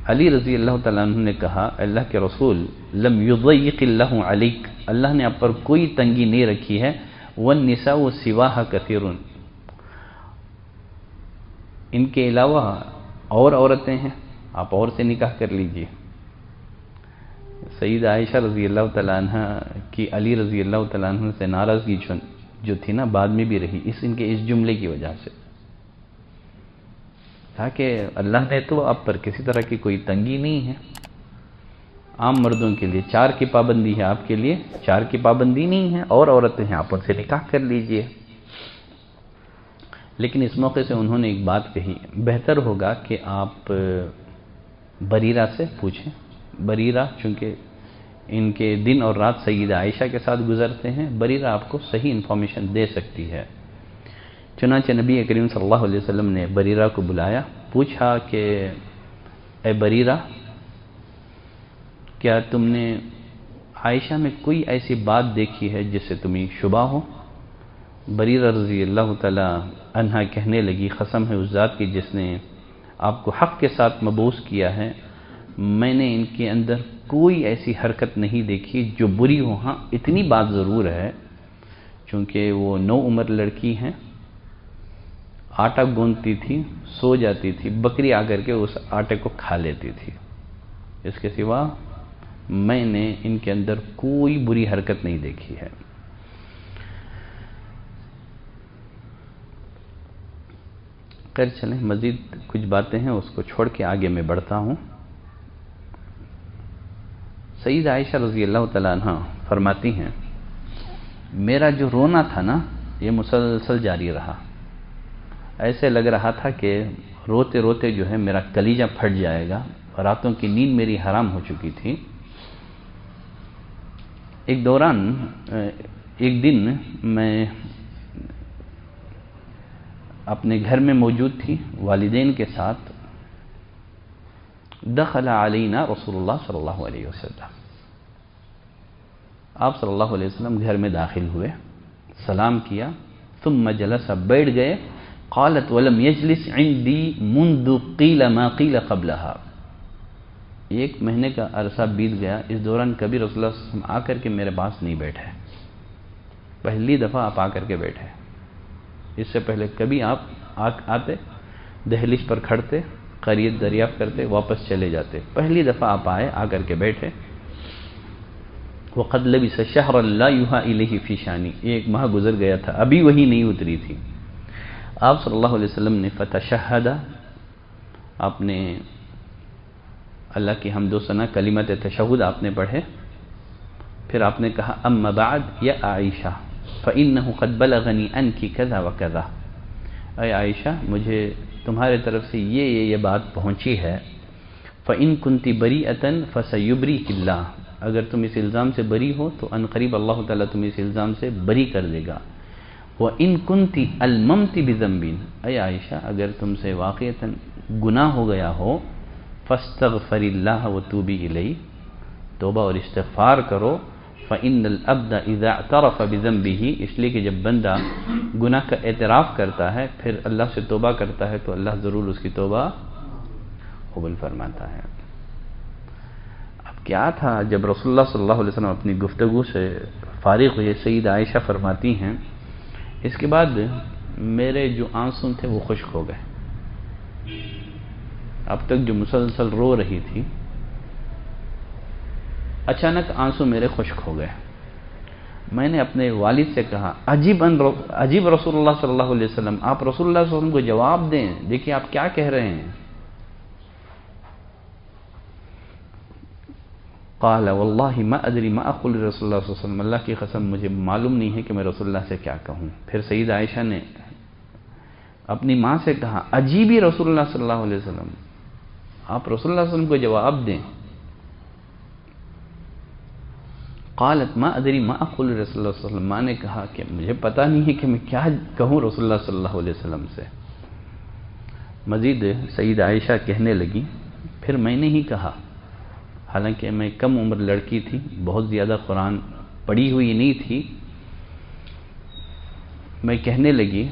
S2: علی رضی اللہ تعالیٰ عنہ نے کہا اللہ کے رسول لم یضیق اللہ علیک، اللہ نے آپ پر کوئی تنگی نہیں رکھی ہے، والنساء سواہ کثیر، ان کے علاوہ اور عورتیں ہیں، آپ اور سے نکاح کر لیجئے۔ سیدہ عائشہ رضی اللہ تعالیٰ عنہ کی علی رضی اللہ تعالیٰ عنہ سے ناراضگی جو تھی نا بعد میں بھی رہی، ان کے اس جملے کی وجہ سے، تاکہ اللہ نے تو آپ پر کسی طرح کی کوئی تنگی نہیں ہے، عام مردوں کے لیے 4 کی پابندی ہے، آپ کے لیے 4 کی پابندی نہیں ہے، اور عورتیں ہیں آپ ان سے نکاح کر لیجئے۔ لیکن اس موقع سے انہوں نے ایک بات کہی، بہتر ہوگا کہ آپ بریرہ سے پوچھیں، بریرہ چونکہ ان کے دن اور رات سیدہ عائشہ کے ساتھ گزرتے ہیں، بریرہ آپ کو صحیح انفارمیشن دے سکتی ہے۔ چنانچہ نبی کریم صلی اللہ علیہ وسلم نے بریرہ کو بلایا، پوچھا کہ اے بریرہ کیا تم نے عائشہ میں کوئی ایسی بات دیکھی ہے جس سے تمہیں شبہ ہو؟ بریرہ رضی اللہ تعالی عنہا کہنے لگی قسم ہے اس ذات کی جس نے آپ کو حق کے ساتھ مبعوث کیا ہے، میں نے ان کے اندر کوئی ایسی حرکت نہیں دیکھی جو بری ہو۔ ہاں اتنی بات ضرور ہے چونکہ وہ نو عمر لڑکی ہیں، آٹا گوندتی تھی، سو جاتی تھی، بکری آ کر کے اس آٹے کو کھا لیتی تھی، اس کے سوا میں نے ان کے اندر کوئی بری حرکت نہیں دیکھی ہے۔ خیر چلیں، مزید کچھ باتیں ہیں اس کو چھوڑ کے آگے میں بڑھتا ہوں۔ سیدہ عائشہ رضی اللہ تعالیٰ عنہ فرماتی ہیں میرا جو رونا تھا نا یہ مسلسل جاری رہا، ایسے لگ رہا تھا کہ روتے روتے جو ہے میرا کلیجہ پھٹ جائے گا، راتوں کی نیند میری حرام ہو چکی تھی۔ ایک دن میں اپنے گھر میں موجود تھی والدین کے ساتھ، دخل علینا رسول اللہ صلی اللہ علیہ وسلم، آپ صلی اللہ علیہ وسلم گھر میں داخل ہوئے، سلام کیا، ثم جلس، بیٹھ گئے، قالت ولم یجلس عندی منذ قیل ما قیل قبلها، 1 مہینے کا عرصہ بیت گیا، اس دوران کبھی رسول اللہ صلی اللہ علیہ وسلم آ کر کے میرے پاس نہیں بیٹھے، پہلی دفعہ آپ آ کر کے بیٹھے، اس سے پہلے کبھی آپ آتے دہلیز پر کھڑتے، خیریت دریافت کرتے، واپس چلے جاتے، پہلی دفعہ آپ آئے، آ کر کے بیٹھے۔ وقد لبث شهرا لا يها الیہ فی شانی، 1 ماہ گزر گیا تھا، ابھی وہی نہیں اتری تھی۔ آپ صلی اللہ علیہ وسلم نے فتشہد، آپ نے اللہ کی حمد و ثنا کلمت تشہد آپ نے پڑھے، پھر آپ نے کہا اما بعد یا عائشہ فإنه قد بلغنی انکی کذا وکذا، اے عائشہ مجھے تمہارے طرف سے یہ بات پہنچی ہے، فإن كنت بریئة فسیبریک اللہ، اگر تم اس الزام سے بری ہو تو ان قریب اللہ تعالیٰ تمہیں اس الزام سے بری کر دے گا۔ وَإِن كُنْتِ أَلْمَمْتِ بِذَنْبٍ، اے عائشہ اگر تم سے واقعتاً گناہ ہو گیا ہو، فَاسْتَغْفِرِ اللَّهَ وَتُوبِي إِلَيْهِ، توبہ اور استغفار کرو، فَإِنَّ الْعَبْدَ إِذَا اعْتَرَفَ بِذَنْبِهِ، اس لیے کہ جب بندہ گناہ کا اعتراف کرتا ہے پھر اللہ سے توبہ کرتا ہے تو اللہ ضرور اس کی توبہ قبول فرماتا ہے۔ اب کیا تھا، جب رسول اللہ صلی اللہ علیہ وسلم اپنی گفتگو سے فارغ ہوئے، سیدہ عائشہ فرماتی ہیں اس کے بعد میرے جو آنسو تھے وہ خشک ہو گئے، اب تک جو مسلسل رو رہی تھی اچانک آنسو میرے خشک ہو گئے۔ میں نے اپنے والد سے کہا عجیب رسول اللہ صلی اللہ علیہ وسلم، آپ رسول اللہ صلی اللہ علیہ وسلم کو جواب دیں، دیکھیں آپ کیا کہہ رہے ہیں۔ قال واللہ ما ادری ما اقول رسول اللہ صلی اللہ علیہ وسلم، اللہ کی قسم مجھے معلوم نہیں ہے کہ میں رسول اللہ سے کیا کہوں۔ پھر سیدہ عائشہ نے اپنی ماں سے کہا عجیبی رسول اللہ صلی اللہ علیہ وسلم، آپ رسول اللہ صلی اللہ علیہ وسلم کو جواب دیں۔ قالت ما ادری ما اقول رسول اللہ صلی اللہ علیہ وسلم، ماں نے کہا کہ مجھے پتہ نہیں ہے کہ میں کیا کہوں رسول اللہ صلی اللہ علیہ وسلم سے۔ مزید سیدہ عائشہ کہنے لگی پھر میں نے ہی کہا، حالانکہ میں کم عمر لڑکی تھی، بہت زیادہ قرآن پڑھی ہوئی نہیں تھی، میں کہنے لگی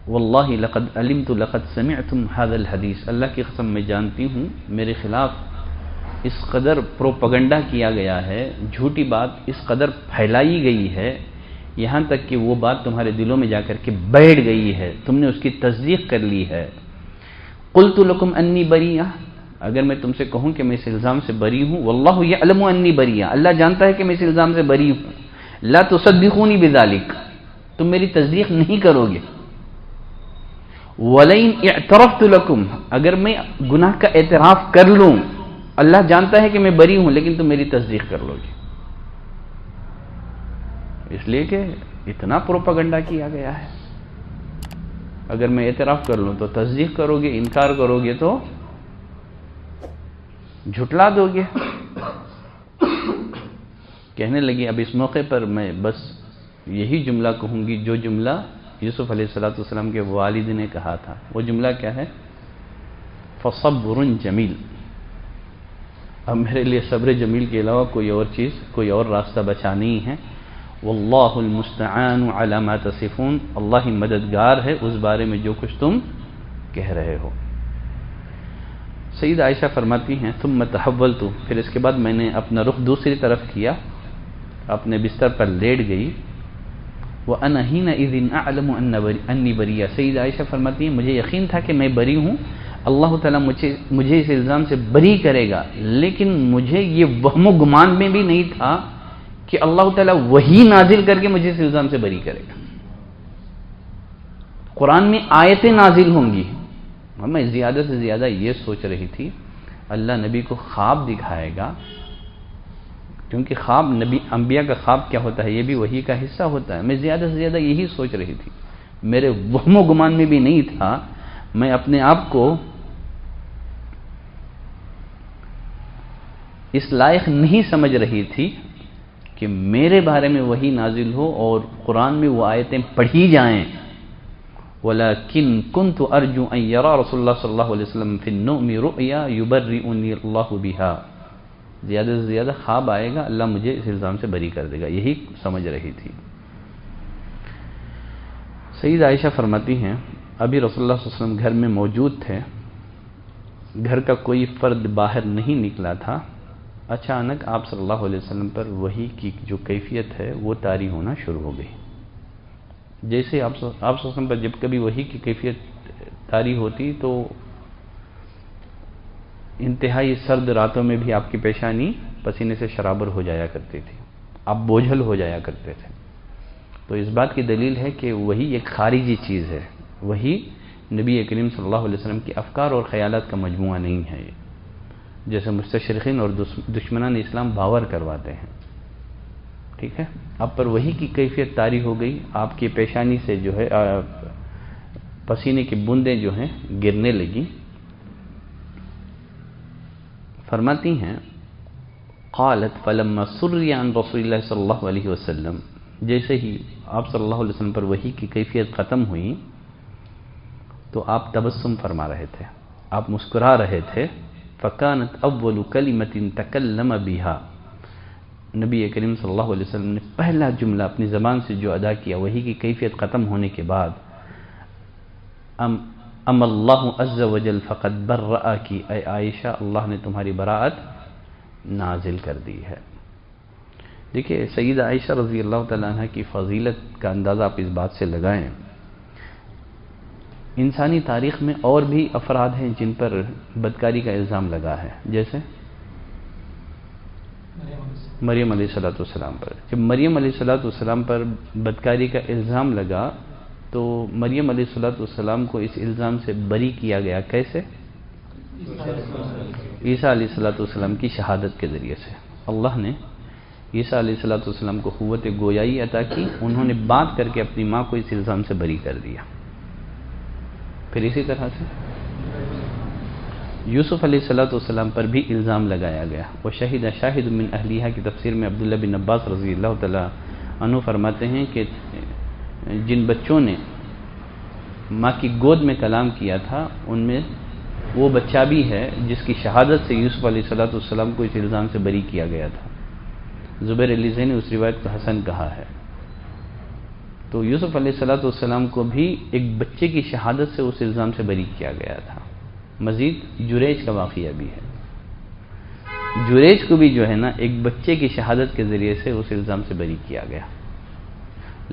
S2: واللہ لقد علمت لقد سمعتم هذا الحدیث، اللہ کی قسم میں جانتی ہوں میرے خلاف اس قدر پروپیگنڈا کیا گیا ہے، جھوٹی بات اس قدر پھیلائی گئی ہے، یہاں تک کہ وہ بات تمہارے دلوں میں جا کر کے بیٹھ گئی ہے، تم نے اس کی تصدیق کر لی ہے۔ قلت لکم انی بریہ، اگر میں تم سے کہوں کہ میں اس الزام سے بری ہوں، واللہ یعلم انی بریہ، اللہ جانتا ہے کہ میں اس الزام سے بری ہوں، لا تصدقونی بذالک، تم میری تصدیق نہیں کرو گے۔ وَلَئِنْ اعْتَرَفْتُ لَكُمْ، اگر میں گناہ کا اعتراف کر لوں، اللہ جانتا ہے کہ میں بری ہوں لیکن تم میری تصدیق کر لو گے، اس لیے کہ اتنا پروپیگنڈا کیا گیا ہے، اگر میں اعتراف کر لوں تو تصدیق کرو گے، انکار کرو گے تو جھٹلا دو گے۔ کہنے لگی اب اس موقع پر میں بس یہی جملہ کہوں گی جو جملہ یوسف علیہ السلام کے والد نے کہا تھا، وہ جملہ کیا ہے؟ فصبر جمیل، اب میرے لیے صبر جمیل کے علاوہ کوئی اور چیز، کوئی اور راستہ بچا نہیں ہے۔ واللہ المستعان علی ما تصفون، اللہ ہی مددگار ہے اس بارے میں جو کچھ تم کہہ رہے ہو۔ سیدہ عائشہ فرماتی ہیں ثم تحولت، پھر اس کے بعد میں نے اپنا رخ دوسری طرف کیا، اپنے بستر پر لیٹ گئی۔ وَأَنَا حِينَئِذٍ أَعْلَمُ أَنِّي بَرِيَّةٌ، سیدہ عائشہ فرماتی ہیں مجھے یقین تھا کہ میں بری ہوں، اللہ تعالیٰ مجھے اس الزام سے بری کرے گا، لیکن مجھے یہ وہم و گمان میں بھی نہیں تھا کہ اللہ تعالیٰ وہی نازل کر کے مجھے اس الزام سے بری کرے گا۔ قرآن میں آیتیں نازل ہوں گی، میں زیادہ سے زیادہ یہ سوچ رہی تھی اللہ نبی کو خواب دکھائے گا، کیونکہ خواب نبی انبیاء کا خواب کیا ہوتا ہے یہ بھی وحی کا حصہ ہوتا ہے، میں زیادہ سے زیادہ یہی سوچ رہی تھی، میرے وہم و گمان میں بھی نہیں تھا، میں اپنے آپ کو اس لائق نہیں سمجھ رہی تھی کہ میرے بارے میں وحی نازل ہو اور قرآن میں وہ آیتیں پڑھی جائیں۔ وَلَكِنْ كُنْتُ أَرْجُو أَنْ يَرَى رسول اللہ صلی اللہ علیہ وسلم فِي النُّؤْمِ رُؤْيَا يُبَرِّئُنِي اللَّهُ بِهَا، زیادہ سے زیادہ خواب آئے گا اللہ مجھے اس الزام سے بری کر دے گا، یہی سمجھ رہی تھی۔ سیدہ عائشہ فرماتی ہیں ابھی رسول اللہ صلی اللہ علیہ وسلم گھر میں موجود تھے، گھر کا کوئی فرد باہر نہیں نکلا تھا، اچانک آپ صلی اللہ علیہ وسلم پر وحی کی جو کیفیت ہے وہ طاری ہونا شروع ہو گئی۔ جیسے آپ صلی اللہ علیہ وسلم پر جب کبھی وحی کی کیفیت طاری ہوتی تو انتہائی سرد راتوں میں بھی آپ کی پیشانی پسینے سے شرابر ہو جایا کرتی تھی، آپ بوجھل ہو جایا کرتے تھے، تو اس بات کی دلیل ہے کہ وحی ایک خارجی چیز ہے، وحی نبی کریم صلی اللہ علیہ وسلم کے افکار اور خیالات کا مجموعہ نہیں ہے، جیسے مستشرقین اور دشمنان اسلام باور کرواتے ہیں۔ ٹھیک ہے، آپ پر وحی کی کیفیت طاری ہو گئی، آپ کی پیشانی سے جو ہے پسینے کی بوندیں جو ہیں گرنے لگیں۔ فرماتی ہیں قالت فلما سری عن رسول اللہ صلی اللہ علیہ وسلم، جیسے ہی آپ صلی اللہ علیہ وسلم پر وحی کی کیفیت ختم ہوئی تو آپ تبسم فرما رہے تھے، آپ مسکرا رہے تھے. فکانت اول کلمۃ تکلم بها، نبی کریم صلی اللہ علیہ وسلم نے پہلا جملہ اپنی زبان سے جو ادا کیا وحی کی کیفیت ختم ہونے کے بعد، ام اللہ عز وجل فقد برأکی، اے عائشہ اللہ نے تمہاری براءت نازل کر دی ہے. دیکھیے سیدہ عائشہ رضی اللہ تعالیٰ عنہ کی فضیلت کا اندازہ آپ اس بات سے لگائیں. انسانی تاریخ میں اور بھی افراد ہیں جن پر بدکاری کا الزام لگا ہے، جیسے مریم علیہ السلام پر. جب مریم علیہ السلام پر بدکاری کا الزام لگا تو مریم علیہ السلام کو اس الزام سے بری کیا گیا. کیسے؟ عیسیٰ علیہ السلام کی شہادت کے ذریعے سے. اللہ نے عیسیٰ علیہ السلام کو قوت گویائی عطا کی، انہوں نے بات کر کے اپنی ماں کو اس الزام سے بری کر دیا. پھر اسی طرح سے یوسف علیہ السلام پر بھی الزام لگایا گیا. وہ شاہد من اہلیہ کی تفسیر میں عبداللہ بن عباس رضی اللہ تعالیٰ عنہ فرماتے ہیں کہ جن بچوں نے ماں کی گود میں کلام کیا تھا ان میں وہ بچہ بھی ہے جس کی شہادت سے یوسف علیہ السلام کو اس الزام سے بری کیا گیا تھا. زبیر علی زئی نے اس روایت کو حسن کہا ہے. تو یوسف علیہ السلام کو بھی ایک بچے کی شہادت سے اس الزام سے بری کیا گیا تھا. مزید جریج کا واقعہ بھی ہے. جریج کو بھی جو ہے نا ایک بچے کی شہادت کے ذریعے سے اس الزام سے بری کیا گیا.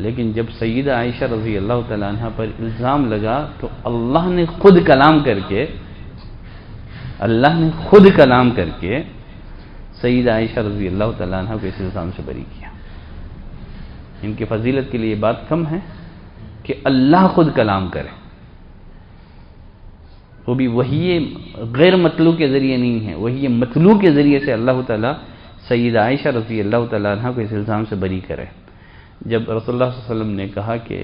S2: لیکن جب سیدہ عائشہ رضی اللہ تعالیٰ عنہ پر الزام لگا تو اللہ نے خود کلام کر کے سیدہ عائشہ رضی اللہ تعالیٰ عنہ کو اس الزام سے بری کیا. ان کی فضیلت کے لیے یہ بات کم ہے کہ اللہ خود کلام کرے، وہ بھی وحی غیر مطلوع کے ذریعے نہیں ہے، وحی مطلوع کے ذریعے سے اللہ تعالیٰ سیدہ عائشہ رضی اللہ تعالیٰ عنہ کو اس الزام سے بری کرے. جب رسول اللہ صلی اللہ علیہ وسلم نے کہا کہ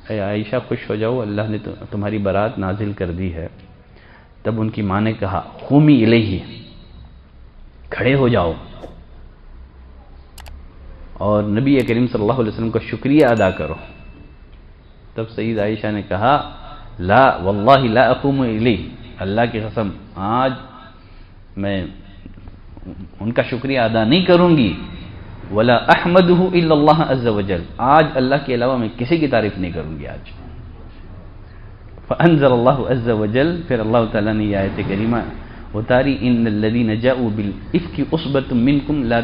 S2: اے عائشہ خوش ہو جاؤ، اللہ نے تمہاری برات نازل کر دی ہے، تب ان کی ماں نے کہا قومی الیہ، کھڑے ہو جاؤ اور نبی کریم صلی اللہ علیہ وسلم کا شکریہ ادا کرو. تب سید عائشہ نے کہا لا واللہ لا اقوم الیہ، اللہ کی قسم آج میں ان کا شکریہ ادا نہیں کروں گی. ولا احمدہ الا اللہ عز وجل، آج اللہ کے علاوہ میں کسی کی تعریف نہیں کروں گی آج. فانزل اللہ عز وجل، پھر اللہ تعالیٰ نے یہ آیت کریمہ اتاری ان الذین جاؤوا بالافک عصبۃ منکم لا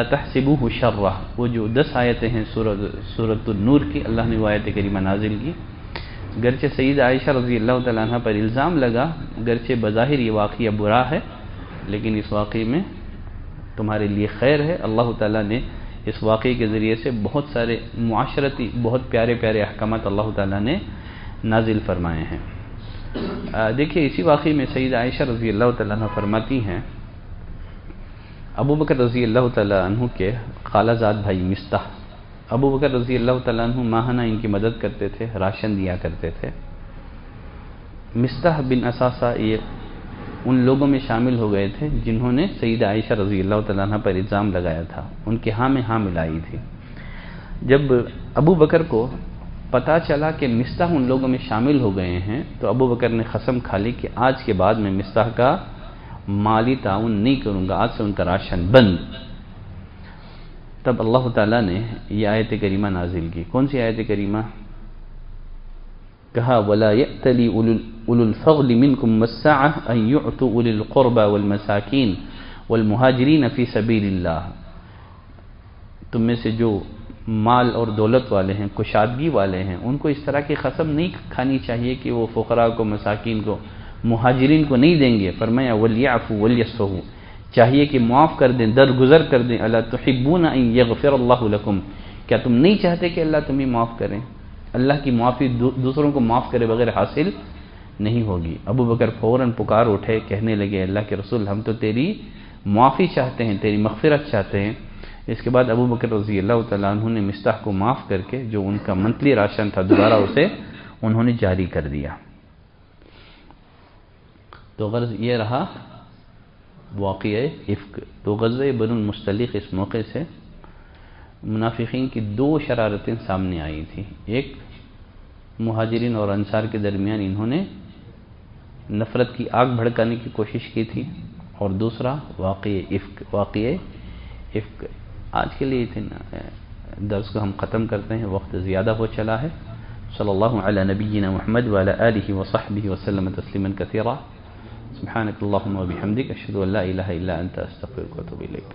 S2: تحسبوه شرا. وہ جو 10 آیتیں ہیں سورۃ النور کی، اللہ نے وہ آیت کریمہ نازل کی. گرچہ سیدہ عائشہ رضی اللہ تعالیٰ عنہ پر الزام لگا، گرچہ بظاہر یہ واقعہ برا ہے لیکن اس واقعے میں تمہارے لیے خیر ہے. اللہ تعالیٰ نے اس واقعے کے ذریعے سے بہت سارے معاشرتی بہت پیارے پیارے احکامات اللہ تعالیٰ نے نازل فرمائے ہیں. دیکھیے اسی واقعے میں سیدہ عائشہ رضی اللہ تعالیٰ عنہ فرماتی ہیں ابو بکر رضی اللہ تعالیٰ عنہ کے خالہ زاد بھائی مستح، ابو بکر رضی اللہ تعالیٰ عنہ ماہانہ ان کی مدد کرتے تھے، راشن دیا کرتے تھے. مستح بن اساسہ یہ ان لوگوں میں شامل ہو گئے تھے جنہوں نے سیدہ عائشہ رضی اللہ تعالیٰ عنہ پر الزام لگایا تھا، ان کے ہاں میں ہاں ملائی تھی. جب ابو بکر کو پتہ چلا کہ مستح ان لوگوں میں شامل ہو گئے ہیں تو ابو بکر نے قسم کھا لی کہ آج کے بعد میں مستح کا مالی تعاون نہیں کروں گا، آج سے ان کا راشن بند. تب اللہ تعالیٰ نے یہ آیت کریمہ نازل کی. کون سی آیت کریمہ؟ کہا وَلَا يَأْتَلِي أُولُو الْفَضْلِ مِنْكُمْ وَالسَّعَةِ أَنْ يُعْطُوا أُولِي الْقُرْبَى وَالْمَسَاكِينِ وَالْمُهَاجِرِينَ فِي سَبِيلِ اللَّهِ. تم میں سے جو مال اور دولت والے ہیں، کشادگی والے ہیں، ان کو اس طرح کی قسم نہیں کھانی چاہیے کہ وہ فقراء کو، مساکین کو، مہاجرین کو نہیں دیں گے. فرمایا وَلْيَعْفُوا وَلْيَصْفَحُوا، چاہیے کہ معاف کر دیں، درگزر کر دیں. أَلَا تُحِبُّونَ أَن يَغْفِرَ اللَّهُ لَكُمْ، کیا تم نہیں چاہتے کہ اللہ تمہیں معاف کریں؟ اللہ کی معافی دوسروں کو معاف کرے بغیر حاصل نہیں ہوگی. ابو بکر فوراً پکار اٹھے، کہنے لگے اللہ کے رسول ہم تو تیری معافی چاہتے ہیں، تیری مغفرت چاہتے ہیں. اس کے بعد ابو بکر رضی اللہ تعالیٰ عنہ نے مستح کو معاف کر کے جو ان کا منتھلی راشن تھا دوبارہ اسے انہوں نے جاری کر دیا. تو غرض یہ رہا واقعہ افک. تو غزوہ بنو المصطلق اس موقع سے منافقین کی دو شرارتیں سامنے آئی تھیں. ایک مہاجرین اور انصار کے درمیان انہوں نے نفرت کی آگ بھڑکانے کی کوشش کی تھی، اور دوسرا واقعہ افک. آج کے لیے درس کو ہم ختم کرتے ہیں، وقت زیادہ ہو چلا ہے. صلی اللہ علی نبینا محمد وعلی آلہ وصحبہ وسلم تسلیما کثیرا. سبحانک اللہم وبحمدک اشہد ان لا الہ الا انت استغفرک واتوب الیک.